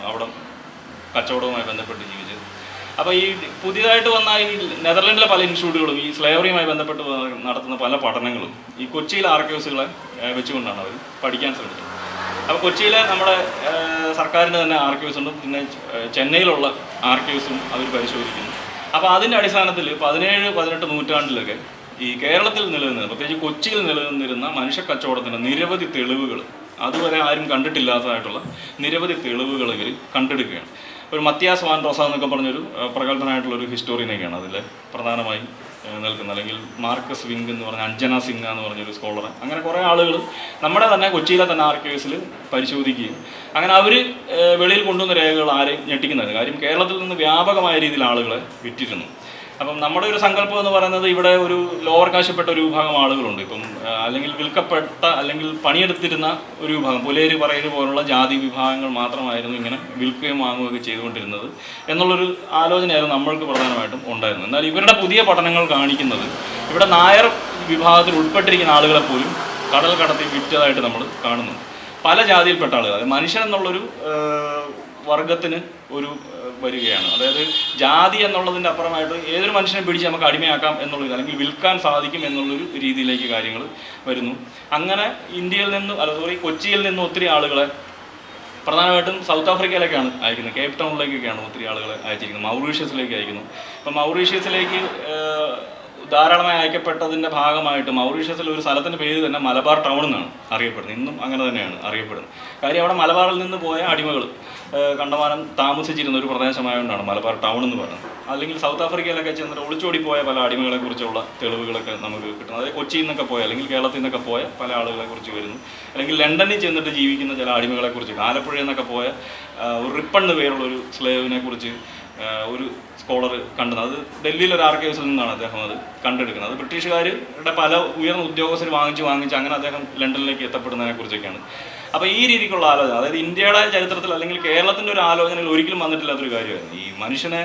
അവിടെ കച്ചവടവുമായി ബന്ധപ്പെട്ട് ജീവിച്ചത്. അപ്പോൾ ഈ പുതിയതായിട്ട് വന്ന ഈ നെതർലൻഡിലെ പല ഇൻസ്റ്റിറ്റ്യൂട്ടുകളും ഈ സ്ലേവറിയുമായി ബന്ധപ്പെട്ട് നടത്തുന്ന പല പഠനങ്ങളും ഈ കൊച്ചിയിലെ ആർക്കൈവ്സുകളെ വെച്ചുകൊണ്ടാണ് അവർ പഠിക്കാൻ ശ്രമിച്ചത്. അപ്പോൾ കൊച്ചിയിലെ നമ്മുടെ സർക്കാരിൻ്റെ തന്നെ ആർക്കൈവ്സ് ഉണ്ട്, പിന്നെ ചെന്നൈയിലുള്ള ആർക്കൈവ്സും അവർ പരിശോധിക്കുന്നു. അപ്പോൾ അതിൻ്റെ അടിസ്ഥാനത്തിൽ 17-18 നൂറ്റാണ്ടിലൊക്കെ ഈ കേരളത്തിൽ നിലനിന്നിരുന്ന, പ്രത്യേകിച്ച് കൊച്ചിയിൽ നിലനിന്നിരുന്ന മനുഷ്യ കച്ചവടത്തിൻ്റെ നിരവധി തെളിവുകൾ, അതുവരെ ആരും കണ്ടിട്ടില്ലാത്തതായിട്ടുള്ള നിരവധി തെളിവുകൾ ഇവർ കണ്ടെടുക്കുകയാണ്. ഒരു മത്യാസ് വാൻ റോസ എന്നൊക്കെ പറഞ്ഞൊരു പ്രഗത്ഭനായിട്ടുള്ളൊരു ഹിസ്റ്റോറിയനൊക്കെയാണ് അതിൽ പ്രധാനമായും നിൽക്കുന്നത്. അല്ലെങ്കിൽ മാർക്കസ് വിങ്ക് എന്ന് പറഞ്ഞ അഞ്ജന സിംഗ് എന്ന് പറഞ്ഞൊരു സ്കോളർ, അങ്ങനെ കുറേ ആളുകൾ നമ്മുടെ തന്നെ കൊച്ചിയിലെ തന്നെ ആർക്കൈവ്സിൽ പരിശോധിക്കുകയും അങ്ങനെ അവർ വെളിയിൽ കൊണ്ടുവന്ന രേഖകൾ ആരെയും ഞെട്ടിക്കുന്നതാണ്. കാര്യം കേരളത്തിൽ നിന്ന് വ്യാപകമായ രീതിയിൽ ആളുകളെ വിറ്റിരുന്നു. അപ്പം നമ്മുടെ ഒരു സങ്കല്പം എന്ന് പറയുന്നത് ഇവിടെ ഒരു ലോവർ കാശിൽപ്പെട്ട ഒരു വിഭാഗം ആളുകളുണ്ട്, ഇപ്പം അല്ലെങ്കിൽ വിൽക്കപ്പെട്ട അല്ലെങ്കിൽ പണിയെടുത്തിരുന്ന ഒരു വിഭാഗം, പുലേര് പറയര് പോലുള്ള ജാതി വിഭാഗങ്ങൾ മാത്രമായിരുന്നു ഇങ്ങനെ വിൽക്കുകയും വാങ്ങുകയൊക്കെ ചെയ്തുകൊണ്ടിരുന്നത് എന്നുള്ളൊരു ആലോചനയായിരുന്നു നമ്മൾക്ക് പ്രധാനമായിട്ടും ഉണ്ടായിരുന്നത്. എന്നാൽ ഇവരുടെ പുതിയ പഠനങ്ങൾ കാണിക്കുന്നത് ഇവിടെ നായർ വിഭാഗത്തിൽ ഉൾപ്പെട്ടിരിക്കുന്ന ആളുകളെ പോലും കടൽ കടത്തി വിറ്റതായിട്ട് നമ്മൾ കാണുന്നു. പല ജാതിയിൽപ്പെട്ട ആളുകൾ, അതായത് മനുഷ്യൻ എന്നുള്ളൊരു വർഗത്തിന് ഒരു വരികയാണ്. അതായത് ജാതി എന്നുള്ളതിൻ്റെ അപ്പുറമായിട്ട് ഏതൊരു മനുഷ്യനെ പിടിച്ച് നമുക്ക് അടിമയാക്കാം എന്നുള്ളത്, അല്ലെങ്കിൽ വിൽക്കാൻ സാധിക്കും എന്നുള്ളൊരു രീതിയിലേക്ക് കാര്യങ്ങൾ വരുന്നു. അങ്ങനെ കൊച്ചിയിൽ നിന്ന് ഒത്തിരി ആളുകളെ പ്രധാനമായിട്ടും സൗത്ത് ആഫ്രിക്കയിലേക്കാണ് അയക്കുന്നത്, കേപ്പ് ടൗണിലേക്കൊക്കെയാണ് ഒത്തിരി ആളുകളെ അയച്ചിരിക്കുന്നത്, മൗറീഷ്യസിലേക്ക് അയക്കുന്നു. അപ്പം മൗറീഷ്യസിലേക്ക് ധാരാളമായി അയക്കപ്പെട്ടതിൻ്റെ ഭാഗമായിട്ട് മൗറീഷ്യസിൽ ഒരു സ്ഥലത്തിൻ്റെ പേര് തന്നെ മലബാർ ടൗൺ എന്നാണ് അറിയപ്പെടുന്നത്. ഇന്നും അങ്ങനെ തന്നെയാണ് അറിയപ്പെടുന്നത്. കാര്യം അവിടെ മലബാറിൽ നിന്ന് പോയ അടിമകൾ കണ്ടമാനം താമസിച്ചിരുന്ന ഒരു പ്രദേശമായതുകൊണ്ടാണ് മലബാർ ടൗൺ എന്ന് പറയുന്നത്. അല്ലെങ്കിൽ സൗത്ത് ആഫ്രിക്കയിലൊക്കെ ചെന്നിട്ട് ഒളിച്ചോടിപ്പോയ പല അടിമകളെക്കുറിച്ചുള്ള തെളിവുകളൊക്കെ നമുക്ക് കിട്ടുന്നത്. അതായത് കൊച്ചിയിൽ നിന്നൊക്കെ പോയ അല്ലെങ്കിൽ കേരളത്തിൽ നിന്നൊക്കെ പോയ പല ആളുകളെക്കുറിച്ച് വരുന്നു. അല്ലെങ്കിൽ ലണ്ടനിൽ ചെന്നിട്ട് ജീവിക്കുന്ന ചില അടിമകളെക്കുറിച്ച്, ആലപ്പുഴയിൽ നിന്നൊക്കെ പോയ ഒരു റിപ്പൺ എന്ന് പേരുള്ളൊരു സ്ലേവിനെ കുറിച്ച് ഒരു സ്കോളർ കണ്ടത്. അത് ഡൽഹിയിലൊരു ആർക്കൈവ്സിൽ നിന്നാണ് അദ്ദേഹം അത് കണ്ടെടുക്കുന്നത്. അത് ബ്രിട്ടീഷുകാരുടെ പല ഉയർന്ന ഉദ്യോഗസ്ഥർ വാങ്ങിച്ച് അങ്ങനെ അദ്ദേഹം ലണ്ടനിലേക്ക് എത്തപ്പെടുന്നതിനെ കുറിച്ചൊക്കെയാണ്. അപ്പോൾ ഈ രീതിക്കുള്ള ആലോചന, അതായത് ഇന്ത്യയുടെ ചരിത്രത്തിൽ അല്ലെങ്കിൽ കേരളത്തിൻ്റെ ഒരു ആലോചനയിൽ ഒരിക്കലും വന്നിട്ടില്ലാത്തൊരു കാര്യമായിരുന്നു. ഈ മനുഷ്യനെ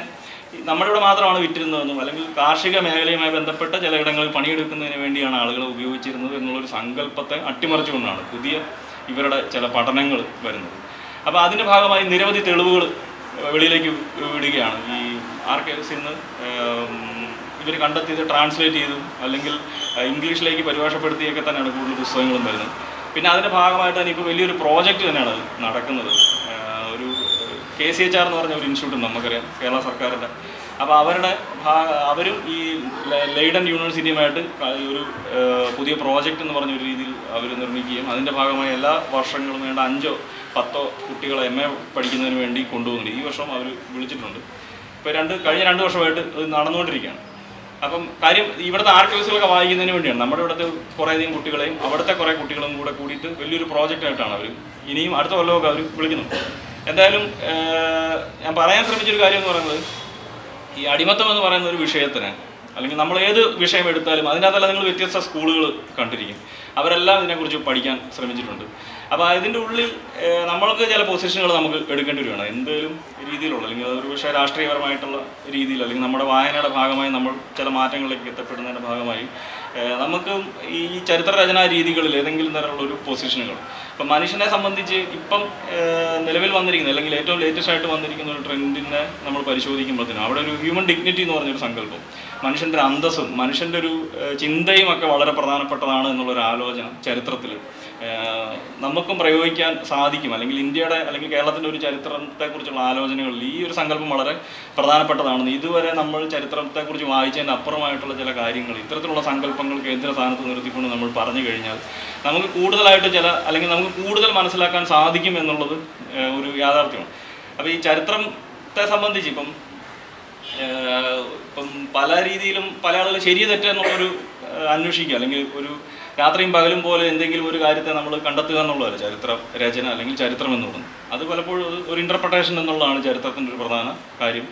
നമ്മുടെ ഇവിടെ മാത്രമാണ് വിറ്റിരുന്നതെന്നും അല്ലെങ്കിൽ കാർഷിക മേഖലയുമായി ബന്ധപ്പെട്ട ചിലയിടങ്ങളിൽ പണിയെടുക്കുന്നതിന് വേണ്ടിയാണ് ആളുകൾ ഉപയോഗിച്ചിരുന്നത് എന്നുള്ളൊരു സങ്കല്പത്തെ അട്ടിമറിച്ചുകൊണ്ടാണ് പുതിയ ഇവരുടെ ചില പഠനങ്ങൾ വരുന്നത്. അപ്പോൾ അതിൻ്റെ ഭാഗമായി നിരവധി തെളിവുകൾ വെളിയിലേക്ക് വിടുകയാണ്. ഈ ആർക്കൈവ്സിൽ നിന്ന് ഇവർ കണ്ടെത്തിയത് ട്രാൻസ്ലേറ്റ് ചെയ്തു അല്ലെങ്കിൽ ഇംഗ്ലീഷിലേക്ക് പരിഭാഷപ്പെടുത്തിയൊക്കെ തന്നെയാണ് കൂടുതൽ പുസ്തകങ്ങളും വരുന്നത്. പിന്നെ അതിൻ്റെ ഭാഗമായിട്ട് തന്നെ ഇപ്പോൾ വലിയൊരു പ്രോജക്റ്റ് തന്നെയാണ് നടക്കുന്നത്. ഒരു KCHR എന്ന് പറഞ്ഞ ഒരു ഇൻസ്റ്റിറ്റ്യൂട്ട് നമുക്കറിയാം, കേരള സർക്കാരിൻ്റെ. അപ്പോൾ അവരും ഈ ലൈഡൻ യൂണിവേഴ്സിറ്റിയുമായിട്ട് ഒരു പുതിയ പ്രോജക്റ്റ് എന്ന് പറഞ്ഞ ഒരു രീതിയിൽ അവർ നിർമ്മിക്കുകയും അതിൻ്റെ ഭാഗമായി എല്ലാ വർഷങ്ങളും വേണ്ട 5-10 കുട്ടികളെ MA പഠിക്കുന്നതിന് വേണ്ടി കൊണ്ടുപോകുന്നുണ്ട്. ഈ വർഷം അവർ വിളിച്ചിട്ടുണ്ട്. ഇപ്പോൾ കഴിഞ്ഞ 2 വർഷമായിട്ട് ഇത് നടന്നുകൊണ്ടിരിക്കുകയാണ്. അപ്പം കാര്യം ഇവിടുത്തെ ആർക്കൈവ്സുകളൊക്കെ വായിക്കുന്നതിന് വേണ്ടിയാണ്. നമ്മുടെ ഇവിടുത്തെ കുറേയധികം കുട്ടികളെയും അവിടുത്തെ കുറേ കുട്ടികളും കൂടിയിട്ട് വലിയൊരു പ്രോജക്റ്റായിട്ടാണ് അവർ ഇനിയും അടുത്ത കൊല്ലമൊക്കെ അവർ വിളിക്കുന്നത്. എന്തായാലും ഞാൻ പറയാൻ ശ്രമിച്ചൊരു കാര്യം എന്ന് പറയുന്നത്, ഈ അടിമത്തം എന്ന് പറയുന്ന ഒരു വിഷയത്തിന്, അല്ലെങ്കിൽ നമ്മൾ ഏത് വിഷയം എടുത്താലും അതിനകത്തല്ല നിങ്ങൾ വ്യത്യസ്ത സ്കൂളുകൾ കണ്ടിരിക്കും. അവരെല്ലാം ഇതിനെക്കുറിച്ച് പഠിക്കാൻ ശ്രമിച്ചിട്ടുണ്ട്. അപ്പോൾ ഇതിൻ്റെ ഉള്ളിൽ നമ്മൾക്ക് ചില പൊസിഷനുകൾ നമുക്ക് എടുക്കേണ്ടി വരികയാണ്, എന്തെങ്കിലും രീതിയിലുള്ള, അല്ലെങ്കിൽ അതൊരു പക്ഷേ രാഷ്ട്രീയപരമായിട്ടുള്ള രീതിയിൽ, അല്ലെങ്കിൽ നമ്മുടെ വായനയുടെ ഭാഗമായി നമ്മൾ ചില മാറ്റങ്ങളിലേക്ക് എത്തപ്പെടുന്നതിൻ്റെ ഭാഗമായി നമുക്ക് ഈ ചരിത്രരചനാ രീതികളിൽ ഏതെങ്കിലും തരമുള്ളൊരു പൊസിഷനുകൾ, ഇപ്പം മനുഷ്യനെ സംബന്ധിച്ച് ഇപ്പം നിലവിൽ വന്നിരിക്കുന്ന, അല്ലെങ്കിൽ ഏറ്റവും ലേറ്റസ്റ്റ് ആയിട്ട് വന്നിരിക്കുന്ന ഒരു ട്രെൻഡിനെ നമ്മൾ പരിശോധിക്കുമ്പോഴത്തേനും അവിടെ ഒരു ഹ്യൂമൻ ഡിഗ്നിറ്റി എന്ന് പറഞ്ഞൊരു സങ്കല്പം, മനുഷ്യൻ്റെ അന്തസ്സും മനുഷ്യൻ്റെ ഒരു ചിന്തയും ഒക്കെ വളരെ പ്രധാനപ്പെട്ടതാണ് എന്നുള്ളൊരു ആലോചന ചരിത്രത്തിൽ നമുക്കും പ്രയോഗിക്കാൻ സാധിക്കും. അല്ലെങ്കിൽ ഇന്ത്യയുടെ അല്ലെങ്കിൽ കേരളത്തിൻ്റെ ഒരു ചരിത്രത്തെക്കുറിച്ചുള്ള ആലോചനകളിൽ ഈ ഒരു സങ്കല്പം വളരെ പ്രധാനപ്പെട്ടതാണെന്ന് ഇതുവരെ നമ്മൾ ചരിത്രത്തെക്കുറിച്ച് വായിച്ചതിന് അപ്പുറമായിട്ടുള്ള ചില കാര്യങ്ങൾ, ഇത്തരത്തിലുള്ള സങ്കല്പങ്ങൾ കേന്ദ്ര സ്ഥാനത്ത് നിർത്തിക്കൊണ്ട് നമ്മൾ പറഞ്ഞു കഴിഞ്ഞാൽ നമുക്ക് കൂടുതലായിട്ട് അല്ലെങ്കിൽ നമുക്ക് കൂടുതൽ മനസ്സിലാക്കാൻ സാധിക്കും എന്നുള്ളത് ഒരു യാഥാർത്ഥ്യമാണ്. അപ്പോൾ ഈ ചരിത്രത്തെ സംബന്ധിച്ച് ഇപ്പം പല രീതിയിലും പല ആളുകൾ ശരി തെറ്റ് എന്നുള്ളൊരു അന്വേഷിക്കുക, അല്ലെങ്കിൽ ഒരു രാത്രിയും പകലും പോലെ എന്തെങ്കിലും ഒരു കാര്യത്തെ നമ്മൾ കണ്ടെത്തുക എന്നുള്ളതല്ല ചരിത്ര രചന അല്ലെങ്കിൽ ചരിത്രം എന്നുള്ളത്. അത് പലപ്പോഴും ഒരു ഇൻ്റർപ്രിട്ടേഷൻ എന്നുള്ളതാണ് ചരിത്രത്തിൻ്റെ ഒരു പ്രധാന കാര്യം.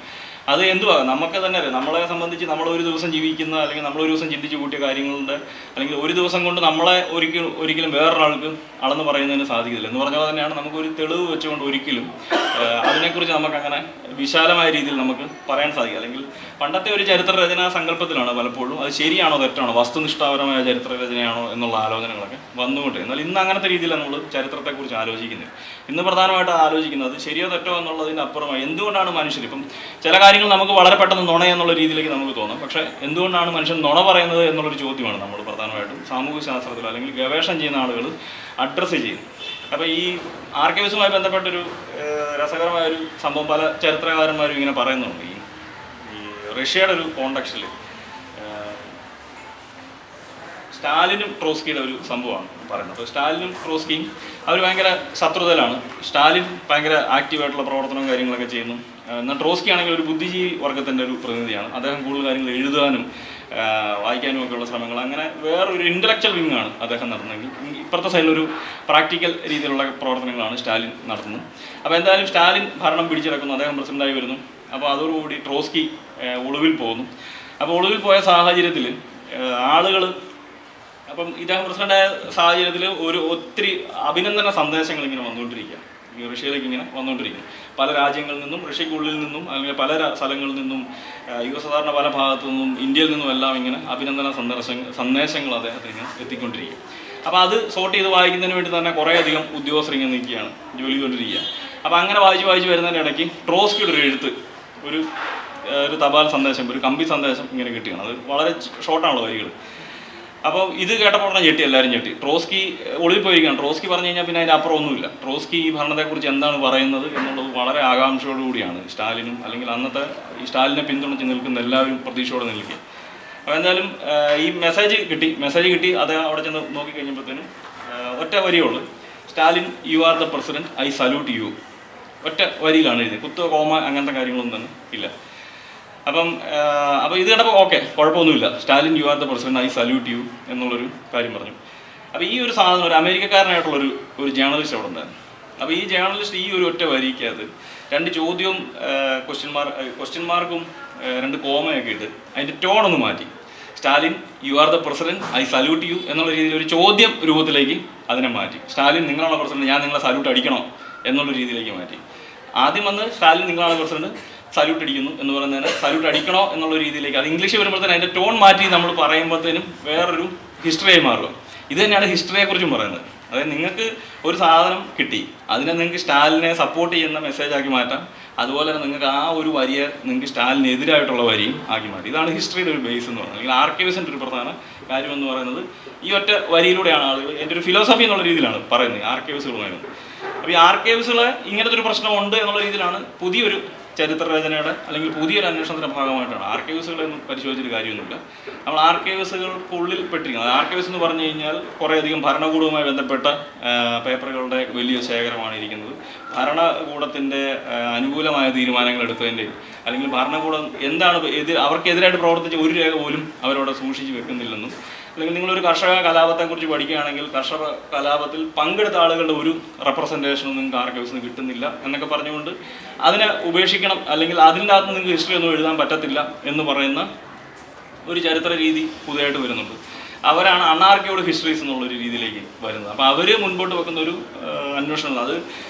അത് എന്തുവാ നമുക്ക് തന്നെ അറിയാം, നമ്മളെ സംബന്ധിച്ച് നമ്മളൊരു ദിവസം ജീവിക്കുന്ന, അല്ലെങ്കിൽ നമ്മളൊരു ദിവസം ചിന്തിച്ച് കൂട്ടിയ കാര്യങ്ങളുടെ, അല്ലെങ്കിൽ ഒരു ദിവസം കൊണ്ട് നമ്മളെ ഒരിക്കലും വേറൊരാൾക്ക് അളന്ന് പറയുന്നതിന് സാധിക്കില്ല എന്ന് പറഞ്ഞാൽ തന്നെയാണ് നമുക്കൊരു തെളിവ് വെച്ചുകൊണ്ട് ഒരിക്കലും അതിനെക്കുറിച്ച് നമുക്കങ്ങനെ വിശാലമായ രീതിയിൽ നമുക്ക് പറയാൻ സാധിക്കുക. അല്ലെങ്കിൽ പണ്ടത്തെ ഒരു ചരിത്രരചനാ സങ്കല്പത്തിലാണ് പലപ്പോഴും അത് ശരിയാണോ തെറ്റാണോ, വസ്തുനിഷ്ഠാപരമായ ചരിത്രരചനയാണോ എന്നുള്ള ആലോചനകളൊക്കെ വന്നുകൊണ്ട്. എന്നാൽ ഇന്ന് അങ്ങനത്തെ രീതിയിലാണ് നമ്മൾ ചരിത്രത്തെക്കുറിച്ച് ആലോചിക്കുന്നത്. ഇന്ന് പ്രധാനമായിട്ട് ആലോചിക്കുന്നത് ശരിയോ തെറ്റോ എന്നുള്ളതിന് അപ്പുറമായി എന്തുകൊണ്ടാണ് മനുഷ്യർ, ഇപ്പം ചില കാര്യങ്ങൾ നമുക്ക് വളരെ പെട്ടെന്ന് നുണ എന്നുള്ള രീതിയിലേക്ക് നമുക്ക് തോന്നും, പക്ഷേ എന്തുകൊണ്ടാണ് മനുഷ്യൻ നുണ പറയുന്നത് എന്നുള്ളൊരു ചോദ്യമാണ് നമ്മൾ പ്രധാനമായിട്ടും സാമൂഹ്യ ശാസ്ത്രത്തിൽ അല്ലെങ്കിൽ ഗവേഷണം ചെയ്യുന്ന ആളുകൾ അഡ്രസ്സ് ചെയ്യുന്നത്. അപ്പോൾ ഈ ആർക്കൈവ്സുമായി ബന്ധപ്പെട്ടൊരു രസകരമായൊരു സംഭവം പല ചരിത്രകാരന്മാരും ഇങ്ങനെ പറയുന്നുണ്ട്. ഈ റഷ്യയുടെ ഒരു കോണ്ടക്സ്റ്റിൽ സ്റ്റാലിനും ട്രോസ്കിയുടെ ഒരു സംഭവമാണ് പറയുന്നത്. അപ്പോൾ സ്റ്റാലിനും ട്രോസ്കിയും അവർ ഭയങ്കര ശത്രുതയിലാണ്. സ്റ്റാലിൻ ഭയങ്കര ആക്റ്റീവായിട്ടുള്ള പ്രവർത്തനവും കാര്യങ്ങളൊക്കെ ചെയ്യുന്നു. എന്നാൽ ട്രോസ്കി ആണെങ്കിൽ ഒരു ബുദ്ധിജീവി വർഗത്തിൻ്റെ ഒരു പ്രതിനിധിയാണ്. അദ്ദേഹം കൂടുതൽ കാര്യങ്ങൾ എഴുതാനും വായിക്കാനും ഒക്കെയുള്ള ശ്രമങ്ങൾ, അങ്ങനെ വേറൊരു ഇൻ്റലക്ച്വൽ വിങ്ങാണ് അദ്ദേഹം നടത്തുന്നതെങ്കിൽ ഇപ്പുറത്തെ സൈഡിലൊരു പ്രാക്ടിക്കൽ രീതിയിലുള്ള പ്രവർത്തനങ്ങളാണ് സ്റ്റാലിൻ നടത്തുന്നത്. അപ്പോൾ എന്തായാലും സ്റ്റാലിൻ ഭരണം പിടിച്ചെടുക്കുന്നു, അദ്ദേഹം പ്രസിഡൻ്റായി വരുന്നു. അപ്പോൾ അതോടുകൂടി ട്രോസ്കി ഒളിവിൽ പോകുന്നു. അപ്പോൾ ഒളിവിൽ പോയ സാഹചര്യത്തിൽ ആളുകൾ, അപ്പം ഇദ്ദേഹം പ്രസിഡൻ്റായ സാഹചര്യത്തിൽ ഒത്തിരി അഭിനന്ദന സന്ദേശങ്ങൾ ഇങ്ങനെ വന്നുകൊണ്ടിരിക്കുക, റഷ്യയിലേക്ക് ഇങ്ങനെ വന്നുകൊണ്ടിരിക്കുന്നു. പല രാജ്യങ്ങളിൽ നിന്നും, റഷ്യക്കുള്ളിൽ നിന്നും, അല്ലെങ്കിൽ പല സ്ഥലങ്ങളിൽ നിന്നും, യുവസാധാരണ പല ഭാഗത്തു നിന്നും, ഇന്ത്യയിൽ നിന്നും എല്ലാം ഇങ്ങനെ അഭിനന്ദന സന്ദേശങ്ങൾ അദ്ദേഹത്തിന് ഇങ്ങനെ എത്തിക്കൊണ്ടിരിക്കുക. അപ്പോൾ അത് സോർട്ട് ചെയ്ത് വായിക്കുന്നതിന് വേണ്ടി തന്നെ കുറേയധികം ഉദ്യോഗസ്ഥർ ഇങ്ങനെ നിൽക്കുകയാണ്, ജോലി ചെയ്തുകൊണ്ടിരിക്കുക. അപ്പോൾ അങ്ങനെ വായിച്ച് വരുന്നതിൻ്റെ ഇടയ്ക്ക് ട്രോസ്കിയുടെ ഒരു എഴുത്ത്, ഒരു തപാൽ സന്ദേശം, ഒരു കമ്പി സന്ദേശം ഇങ്ങനെ കിട്ടുകയാണ്. അത് വളരെ ഷോർട്ടാണുള്ള വരികൾ. അപ്പോൾ ഇത് കേട്ടപ്പോൾ ഉടനെ ഞെട്ടി, എല്ലാവരും ഞെട്ടി. ട്രോസ്കി ഒളിവിൽ പോയിരിക്കുകയാണ്. ട്രോസ്കി പറഞ്ഞു കഴിഞ്ഞാൽ പിന്നെ അതിൻ്റെ അപ്പുറം ഒന്നുമില്ല. ട്രോസ്കി ഈ ഭരണത്തെക്കുറിച്ച് എന്താണ് പറയുന്നത് എന്നുള്ളത് വളരെ ആകാംക്ഷയോടുകൂടിയാണ് സ്റ്റാലിനും, അല്ലെങ്കിൽ അന്നത്തെ ഈ സ്റ്റാലിനെ പിന്തുണച്ച് നിൽക്കുന്ന എല്ലാവരും പ്രതീക്ഷയോടെ നിൽക്കുക. അപ്പോൾ എന്തായാലും ഈ മെസ്സേജ് കിട്ടി. അദ്ദേഹം അവിടെ ചെന്ന് നോക്കിക്കഴിഞ്ഞപ്പോഴത്തേനും ഒറ്റ വരിയുള്ളൂ, Stalin you are the president, I salute you. ഒറ്റ വരിയിലാണ് എഴുതിയത്, കുത്തോ കോമ അങ്ങനത്തെ കാര്യങ്ങളൊന്നും തന്നെ ഇല്ല. അപ്പോൾ ഇത് കണ്ടപ്പോൾ ഓക്കെ, കുഴപ്പമൊന്നുമില്ല, Stalin you are the president, I salute U എന്നുള്ളൊരു കാര്യം പറഞ്ഞു. അപ്പോൾ ഈ ഒരു സാധനം ഒരു അമേരിക്കക്കാരനായിട്ടുള്ളൊരു ജേർണലിസ്റ്റ് അവിടെ ഉണ്ടായിരുന്നു. അപ്പോൾ ഈ ജേർണലിസ്റ്റ് ഈ ഒരു ഒറ്റ വരിക്കകത്ത് 2 ചോദ്യവും ക്വസ്റ്റ്യൻ മാർക്കും 2 കോമയൊക്കെ ഇട്ട് അതിൻ്റെ ടോണൊന്ന് മാറ്റി. Stalin you are the president, I salute U എന്നുള്ള രീതിയിൽ ഒരു ചോദ്യം രൂപത്തിലേക്ക് അതിനെ മാറ്റി. സ്റ്റാലിൻ നിങ്ങളാണോ പ്രസിഡന്റ്, ഞാൻ നിങ്ങളെ സല്യൂട്ട് അടിക്കണോ എന്നുള്ള രീതിയിലേക്ക് മാറ്റി. ആദ്യം വന്ന് സ്റ്റാലിൻ നിങ്ങളാണ് പ്രസിഡന്റ്, സല്യൂട്ട് അടിക്കുന്നു എന്ന് പറയുന്നതിന് സല്യൂട്ട് അടിക്കണോ എന്നുള്ള രീതിയിലേക്ക്, അത് ഇംഗ്ലീഷ് വരുമ്പോഴത്തേനും അതിൻ്റെ ടോൺ മാറ്റി നമ്മൾ പറയുമ്പോഴത്തേനും വേറൊരു ഹിസ്റ്ററിയായി മാറുക. ഇത് തന്നെയാണ് ഹിസ്റ്ററിയെക്കുറിച്ചും പറയുന്നത്. അതായത് നിങ്ങൾക്ക് ഒരു സാധനം കിട്ടി, അതിനെ നിങ്ങൾക്ക് സ്റ്റാലിനെ സപ്പോർട്ട് ചെയ്യുന്ന മെസ്സേജാക്കി മാറ്റാം. അതുപോലെ തന്നെ നിങ്ങൾക്ക് ആ ഒരു വരിയെ നിങ്ങൾക്ക് സ്റ്റാലിനെതിരായിട്ടുള്ള വരിയും ആക്കി മാറ്റി. ഇതാണ് ഹിസ്റ്ററിയുടെ ഒരു ബേസ് എന്ന് പറയുന്നത്. അല്ലെങ്കിൽ ആർക്കൈവ്സിൻ്റെ ഒരു പ്രധാന കാര്യം എന്ന് പറയുന്നത് ഈ ഒറ്റ വരിയിലൂടെയാണ് ആളുകൾ, എൻ്റെ ഒരു ഫിലോസഫി എന്നുള്ള രീതിയിലാണ് പറയുന്നത് ആർക്കൈവ്സുകളുമായി. അപ്പോൾ ഈ ആർക്കൈവ്സുകളെ ഇങ്ങനത്തെ ഒരു പ്രശ്നമുണ്ട് എന്നുള്ള രീതിയിലാണ് പുതിയൊരു ചരിത്രരചനയുടെ അല്ലെങ്കിൽ പുതിയൊരു അന്വേഷണത്തിൻ്റെ ഭാഗമായിട്ടാണ്. ആർക്കൈവ്സുകളൊന്നും പരിശോധിച്ചിട്ട് കാര്യമൊന്നുമില്ല. നമ്മൾ ആർക്കൈവ്സുകൾക്കുള്ളിൽ പെട്ടിരിക്കുന്നത്, ആർക്കൈവ്സ് എന്ന് പറഞ്ഞു കഴിഞ്ഞാൽ കുറേയധികം ഭരണകൂടവുമായി ബന്ധപ്പെട്ട പേപ്പറുകളുടെ വലിയ ശേഖരമാണ് ഇരിക്കുന്നത്. ഭരണകൂടത്തിൻ്റെ അനുകൂലമായ തീരുമാനങ്ങൾ എടുത്തതിൻ്റെ, അല്ലെങ്കിൽ ഭരണകൂടം എന്താണ് അവർക്കെതിരായിട്ട് പ്രവർത്തിച്ച ഒരു രേഖ പോലും അവരവിടെ സൂക്ഷിച്ച് വെക്കുന്നില്ലെന്നും, അല്ലെങ്കിൽ നിങ്ങളൊരു കർഷക കലാപത്തെക്കുറിച്ച് പഠിക്കുകയാണെങ്കിൽ കർഷക കലാപത്തിൽ പങ്കെടുത്ത ആളുകളുടെ ഒരു റെപ്രസെൻറ്റേഷനും നിങ്ങൾക്ക് ആർക്കൈവ്സിന് കിട്ടുന്നില്ല എന്നൊക്കെ പറഞ്ഞുകൊണ്ട് അതിനെ ഉപേക്ഷിക്കണം, അല്ലെങ്കിൽ അതിൻ്റെ അകത്ത് നിങ്ങൾക്ക് ഹിസ്റ്ററി ഒന്നും എഴുതാൻ പറ്റത്തില്ല എന്ന് പറയുന്ന ഒരു ചരിത്ര രീതി പുതിയതായിട്ട് വരുന്നുണ്ട്. അവരാണ് അൺആർക്കിയോഡ് ഹിസ്റ്ററീസ് എന്നുള്ളൊരു രീതിയിലേക്ക് വരുന്നത്. അപ്പോൾ അവർ മുൻപോട്ട് വെക്കുന്ന ഒരു അന്വേഷണം അത്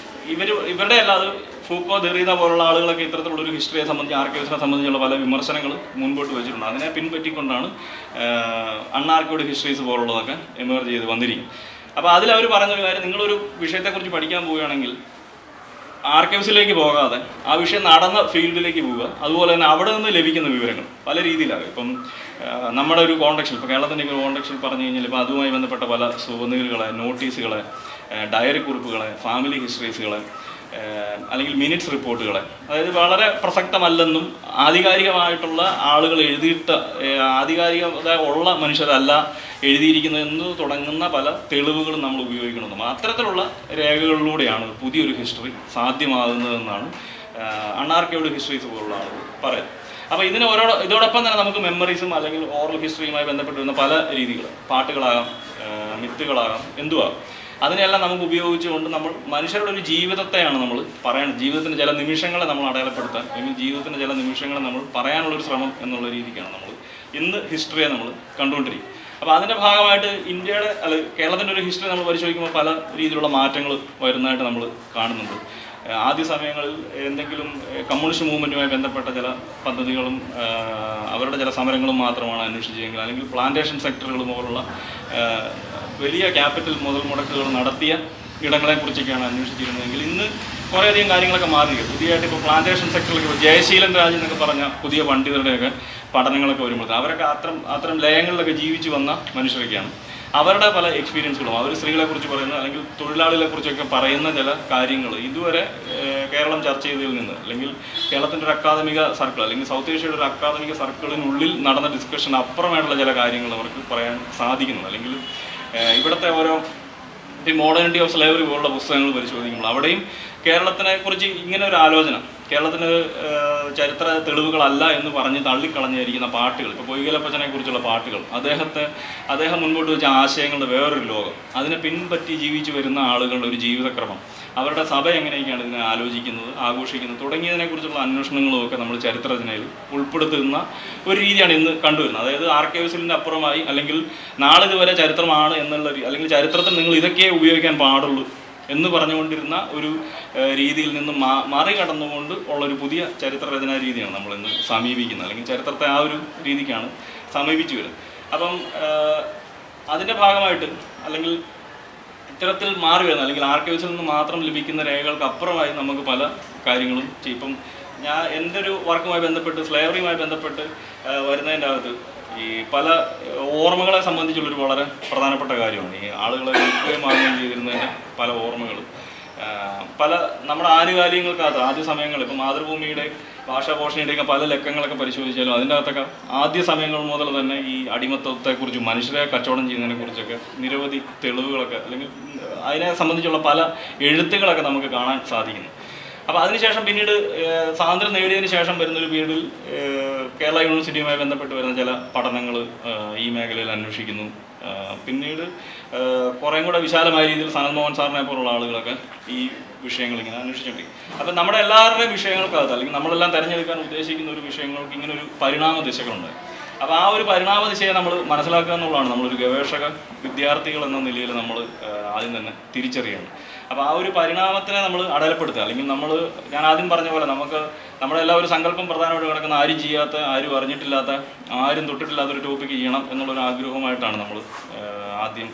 ഇവരുടെ അല്ലാതെ ഫൂക്കോ ദെറീദ പോലുള്ള ആളുകളൊക്കെ ഇത്തരത്തിലുള്ളൊരു ഹിസ്റ്ററിയെ സംബന്ധിച്ച് ആർക്കൈവ്സിനെ സംബന്ധിച്ചുള്ള പല വിമർശനങ്ങൾ മുൻപോട്ട് വെച്ചിട്ടുണ്ട്. അതിനെ പിൻപറ്റിക്കൊണ്ടാണ് അൺആർക്കിയോഡ് ഹിസ്റ്ററീസ് പോലുള്ളതൊക്കെ എമേർജ് ചെയ്ത് വന്നിരിക്കും. അപ്പോൾ അതിലവർ പറയുന്നൊരു കാര്യം, നിങ്ങളൊരു വിഷയത്തെക്കുറിച്ച് പഠിക്കാൻ പോവുകയാണെങ്കിൽ ആർക്കൈവ്സിലേക്ക് പോകാതെ ആ വിഷയം നടന്ന ഫീൽഡിലേക്ക് പോവുക. അതുപോലെ തന്നെ അവിടെ നിന്ന് ലഭിക്കുന്ന വിവരങ്ങൾ പല രീതിയിലാകും. ഇപ്പം നമ്മുടെ ഒരു കോണ്ടക്സ്റ്റിൽ, ഇപ്പോൾ കേരളത്തിൻ്റെ ഒരു കോണ്ടക്സ്റ്റിൽ പറഞ്ഞു കഴിഞ്ഞാൽ ഇപ്പോൾ അതുമായി ബന്ധപ്പെട്ട പല സുവനീറുകളെ, നോട്ടീസുകളെ, ഡയറി കുറിപ്പുകളെ, ഫാമിലി ഹിസ്റ്ററീസുകളെ, അല്ലെങ്കിൽ മിനിറ്റ്സ് റിപ്പോർട്ടുകളെ, അതായത് വളരെ പ്രസക്തമല്ലെന്നും ആധികാരികമായിട്ടുള്ള ആളുകൾ എഴുതിയിട്ട് ആധികാരികത ഉള്ള മനുഷ്യരല്ല എഴുതിയിരിക്കുന്നതെന്ന് തുടങ്ങുന്ന പല തെളിവുകളും നമ്മൾ ഉപയോഗിക്കണമെന്നും അത്തരത്തിലുള്ള രേഖകളിലൂടെയാണ് പുതിയൊരു ഹിസ്റ്ററി സാധ്യമാകുന്നതെന്നാണ് അൺആർക്കൈവ്ഡ് ഹിസ്റ്ററീസ് പോലുള്ള ആളുകൾ പറയുന്നത്. അപ്പോൾ ഇതോടൊപ്പം തന്നെ നമുക്ക് മെമ്മറീസും അല്ലെങ്കിൽ ഓറൽ ഹിസ്റ്ററിയുമായി ബന്ധപ്പെട്ട് വരുന്ന പല രീതികൾ, പാട്ടുകളാകാം, മിത്തുകളാകാം, എന്തുവാകും, അതിനെല്ലാം നമുക്ക് ഉപയോഗിച്ചുകൊണ്ട് നമ്മൾ മനുഷ്യരുടെ ഒരു ജീവിതത്തെയാണ് നമ്മൾ പറയുന്നത്. ജീവിതത്തിൻ്റെ ചില നിമിഷങ്ങളെ നമ്മൾ അടയാളപ്പെടുത്താൻ, അല്ലെങ്കിൽ ജീവിതത്തിൻ്റെ ചില നിമിഷങ്ങളെ നമ്മൾ പറയാനുള്ളൊരു ശ്രമം എന്നുള്ള രീതിക്കാണ് നമ്മൾ ഇന്ന് ഹിസ്റ്ററിയെ നമ്മൾ കണ്ടുകൊണ്ടിരിക്കും. അപ്പോൾ അതിൻ്റെ ഭാഗമായിട്ട് കേരളത്തിൻ്റെ ഒരു ഹിസ്റ്ററി നമ്മൾ പരിശോധിക്കുമ്പോൾ പല രീതിയിലുള്ള മാറ്റങ്ങൾ വരുന്നതായിട്ട് നമ്മൾ കാണുന്നുണ്ട്. ആദ്യ സമയങ്ങളിൽ എന്തെങ്കിലും കമ്മ്യൂണിസ്റ്റ് മൂവ്മെൻറ്റുമായി ബന്ധപ്പെട്ട ചില പദ്ധതികളും അവരുടെ ചില സമരങ്ങളും മാത്രമാണ് അന്വേഷിച്ചെങ്കിൽ, അല്ലെങ്കിൽ പ്ലാന്റേഷൻ സെക്ടറുകൾ പോലുള്ള വലിയ ക്യാപിറ്റൽ മുതൽ മുടക്കുകൾ നടത്തിയ ഇടങ്ങളെക്കുറിച്ചൊക്കെയാണ് അന്വേഷിച്ചിരുന്നതെങ്കിൽ ഇന്ന് കുറേയധികം കാര്യങ്ങളൊക്കെ മാറിയിരിക്കും. പുതിയതായിട്ട് ഇപ്പോൾ പ്ലാന്റേഷൻ സെക്ടറിലേക്ക് ഇപ്പോൾ ജയശീലൻ രാജ് എന്നൊക്കെ പറഞ്ഞ പുതിയ പണ്ഡിതരുടെയൊക്കെ പഠനങ്ങളൊക്കെ വരുമ്പോഴത്തേക്കും അവരൊക്കെ അത്തരം ലയങ്ങളിലൊക്കെ ജീവിച്ചു വന്ന മനുഷ്യരൊക്കെയാണ്. അവരുടെ പല എക്സ്പീരിയൻസുകളും, അവർ സ്ത്രീകളെക്കുറിച്ച് പറയുന്ന അല്ലെങ്കിൽ തൊഴിലാളികളെക്കുറിച്ചൊക്കെ പറയുന്ന ചില കാര്യങ്ങൾ ഇതുവരെ കേരളം ചർച്ച ചെയ്തതിൽ നിന്ന്, അല്ലെങ്കിൽ കേരളത്തിൻ്റെ ഒരു അക്കാദമിക സർക്കിൾ, അല്ലെങ്കിൽ സൗത്ത് ഏഷ്യയുടെ ഒരു അക്കാദമിക സർക്കിളിനുള്ളിൽ നടന്ന ഡിസ്കഷൻ അപ്പുറമായിട്ടുള്ള ചില കാര്യങ്ങൾ അവർക്ക് പറയാൻ സാധിക്കുന്നു. അല്ലെങ്കിൽ ഇവിടുത്തെ ഓരോ ഈ മോഡേണിറ്റി ഓഫ് സ്ലേവറി പോലുള്ള പുസ്തകങ്ങൾ പരിശോധിക്കുമ്പോൾ അവിടെയും കേരളത്തിനെ കുറിച്ച് ഇങ്ങനെ ഒരു ആലോചന, കേരളത്തിന് ചരിത്ര തെളിവുകളല്ല എന്ന് പറഞ്ഞ് തള്ളിക്കളഞ്ഞിരിക്കുന്ന പാട്ടുകൾ, ഇപ്പോൾ പൊയ്കലപ്പച്ചനെ കുറിച്ചുള്ള പാട്ടുകൾ, അദ്ദേഹം മുൻപോട്ട് വെച്ച ആശയങ്ങളുടെ വേറൊരു ലോകം, അതിനെ പിൻപറ്റി ജീവിച്ചു വരുന്ന ആളുകളുടെ ഒരു ജീവിതക്രമം, അവരുടെ സഭ എങ്ങനെയൊക്കെയാണ് ഇതിനെ ആലോചിക്കുന്നത്, ആഘോഷിക്കുന്നത് തുടങ്ങിയതിനെക്കുറിച്ചുള്ള അന്വേഷണങ്ങളും ഒക്കെ നമ്മൾ ചരിത്രരചനയിൽ ഉൾപ്പെടുത്തുന്ന ഒരു രീതിയാണ് ഇന്ന് കണ്ടുവരുന്നത്. അതായത് ആർക്കൈവ്സിൻ്റെ അപ്പുറമായി, അല്ലെങ്കിൽ നാളിതുവരെ ചരിത്രമാണ് എന്നുള്ള, അല്ലെങ്കിൽ ചരിത്രത്തിൽ നിങ്ങൾ ഇതൊക്കെ ഉപയോഗിക്കാൻ പാടുള്ളൂ എന്ന് പറഞ്ഞുകൊണ്ടിരുന്ന ഒരു രീതിയിൽ നിന്ന് മറികടന്നുകൊണ്ട് ഉള്ളൊരു പുതിയ ചരിത്രരചനാ രീതിയാണ് നമ്മളിന്ന് സമീപിക്കുന്നത്, അല്ലെങ്കിൽ ചരിത്രത്തെ ആ ഒരു രീതിക്കാണ് സമീപിച്ചു വരുന്നത്. അപ്പം അതിൻ്റെ ഭാഗമായിട്ട്, അല്ലെങ്കിൽ ഇത്തരത്തിൽ മാറി വരുന്ന, അല്ലെങ്കിൽ ആർക്കൈവ്സിൽ നിന്ന് മാത്രം ലഭിക്കുന്ന രേഖകൾക്ക് അപ്പുറമായി നമുക്ക് പല കാര്യങ്ങളും ചെയ്യും. ഇപ്പം എൻ്റെ ഒരു വർക്കുമായി ബന്ധപ്പെട്ട്, സ്ലേവറിയുമായി ബന്ധപ്പെട്ട് വരുന്നതിൻ്റെ അകത്ത് ഈ പല ഓർമ്മകളെ സംബന്ധിച്ചുള്ളൊരു വളരെ പ്രധാനപ്പെട്ട കാര്യമാണ് ഈ ആളുകളെ വിൽക്കുകയും വാങ്ങുകയും ചെയ്തിരുന്നതിൻ്റെ പല ഓർമ്മകൾ. പല നമ്മുടെ ആനുകാലികങ്ങൾക്കകത്ത് ആദ്യ സമയങ്ങളിൽ, ഇപ്പം മാതൃഭൂമിയുടെ ഭാഷാപോഷണയുടെയൊക്കെ പല ലക്കങ്ങളൊക്കെ പരിശോധിച്ചാലും അതിൻ്റെ അകത്തൊക്കെ ആദ്യ സമയങ്ങൾ മുതൽ തന്നെ ഈ അടിമത്തത്തെക്കുറിച്ചും മനുഷ്യരെ കച്ചവടം ചെയ്യുന്നതിനെക്കുറിച്ചൊക്കെ നിരവധി തെളിവുകളൊക്കെ, അല്ലെങ്കിൽ അതിനെ സംബന്ധിച്ചുള്ള പല എഴുത്തുകളൊക്കെ നമുക്ക് കാണാൻ സാധിക്കുന്നു. അപ്പോൾ അതിനുശേഷം പിന്നീട് സ്വാതന്ത്ര്യം നേടിയതിന് ശേഷം വരുന്നൊരു പീരീഡിൽ കേരള യൂണിവേഴ്സിറ്റിയുമായി ബന്ധപ്പെട്ട് വരുന്ന ചില പഠനങ്ങൾ ഈ മേഖലയിൽ അന്വേഷിക്കുന്നു. പിന്നീട് കുറേം കൂടെ വിശാലമായ രീതിയിൽ സനത് മോഹൻ സാറിനെ പോലുള്ള ആളുകളൊക്കെ ഈ വിഷയങ്ങൾ ഇങ്ങനെ അന്വേഷിച്ചുകൊണ്ടിരിക്കും. അപ്പം നമ്മുടെ എല്ലാവരുടെയും വിഷയങ്ങൾക്കകത്ത്, അല്ലെങ്കിൽ നമ്മളെല്ലാം തിരഞ്ഞെടുക്കാൻ ഉദ്ദേശിക്കുന്ന ഒരു വിഷയങ്ങൾക്ക് ഇങ്ങനെ ഒരു പരിണാമ ദിശകളുണ്ട്. അപ്പോൾ ആ ഒരു പരിണാമ ദിശയെ നമ്മൾ മനസ്സിലാക്കുക എന്നുള്ളതാണ് നമ്മളൊരു ഗവേഷക വിദ്യാർത്ഥികൾ എന്ന നിലയിൽ നമ്മൾ ആദ്യം തന്നെ തിരിച്ചറിയണം. അപ്പോൾ ആ ഒരു പരിണാമത്തിനെ നമ്മൾ അടയാളപ്പെടുത്തുക, അല്ലെങ്കിൽ ഞാൻ ആദ്യം പറഞ്ഞ പോലെ നമ്മളെല്ലാം ഒരു സങ്കല്പം പ്രധാനമായിട്ട് കിടക്കുന്ന, ആരും ചെയ്യാത്ത, ആരും അറിഞ്ഞിട്ടില്ലാത്ത, ആരും തൊട്ടിട്ടില്ലാത്തൊരു ടോപ്പിക്ക് ചെയ്യണം എന്നുള്ളൊരു ആഗ്രഹവുമായിട്ടാണ് നമ്മൾ ആദ്യം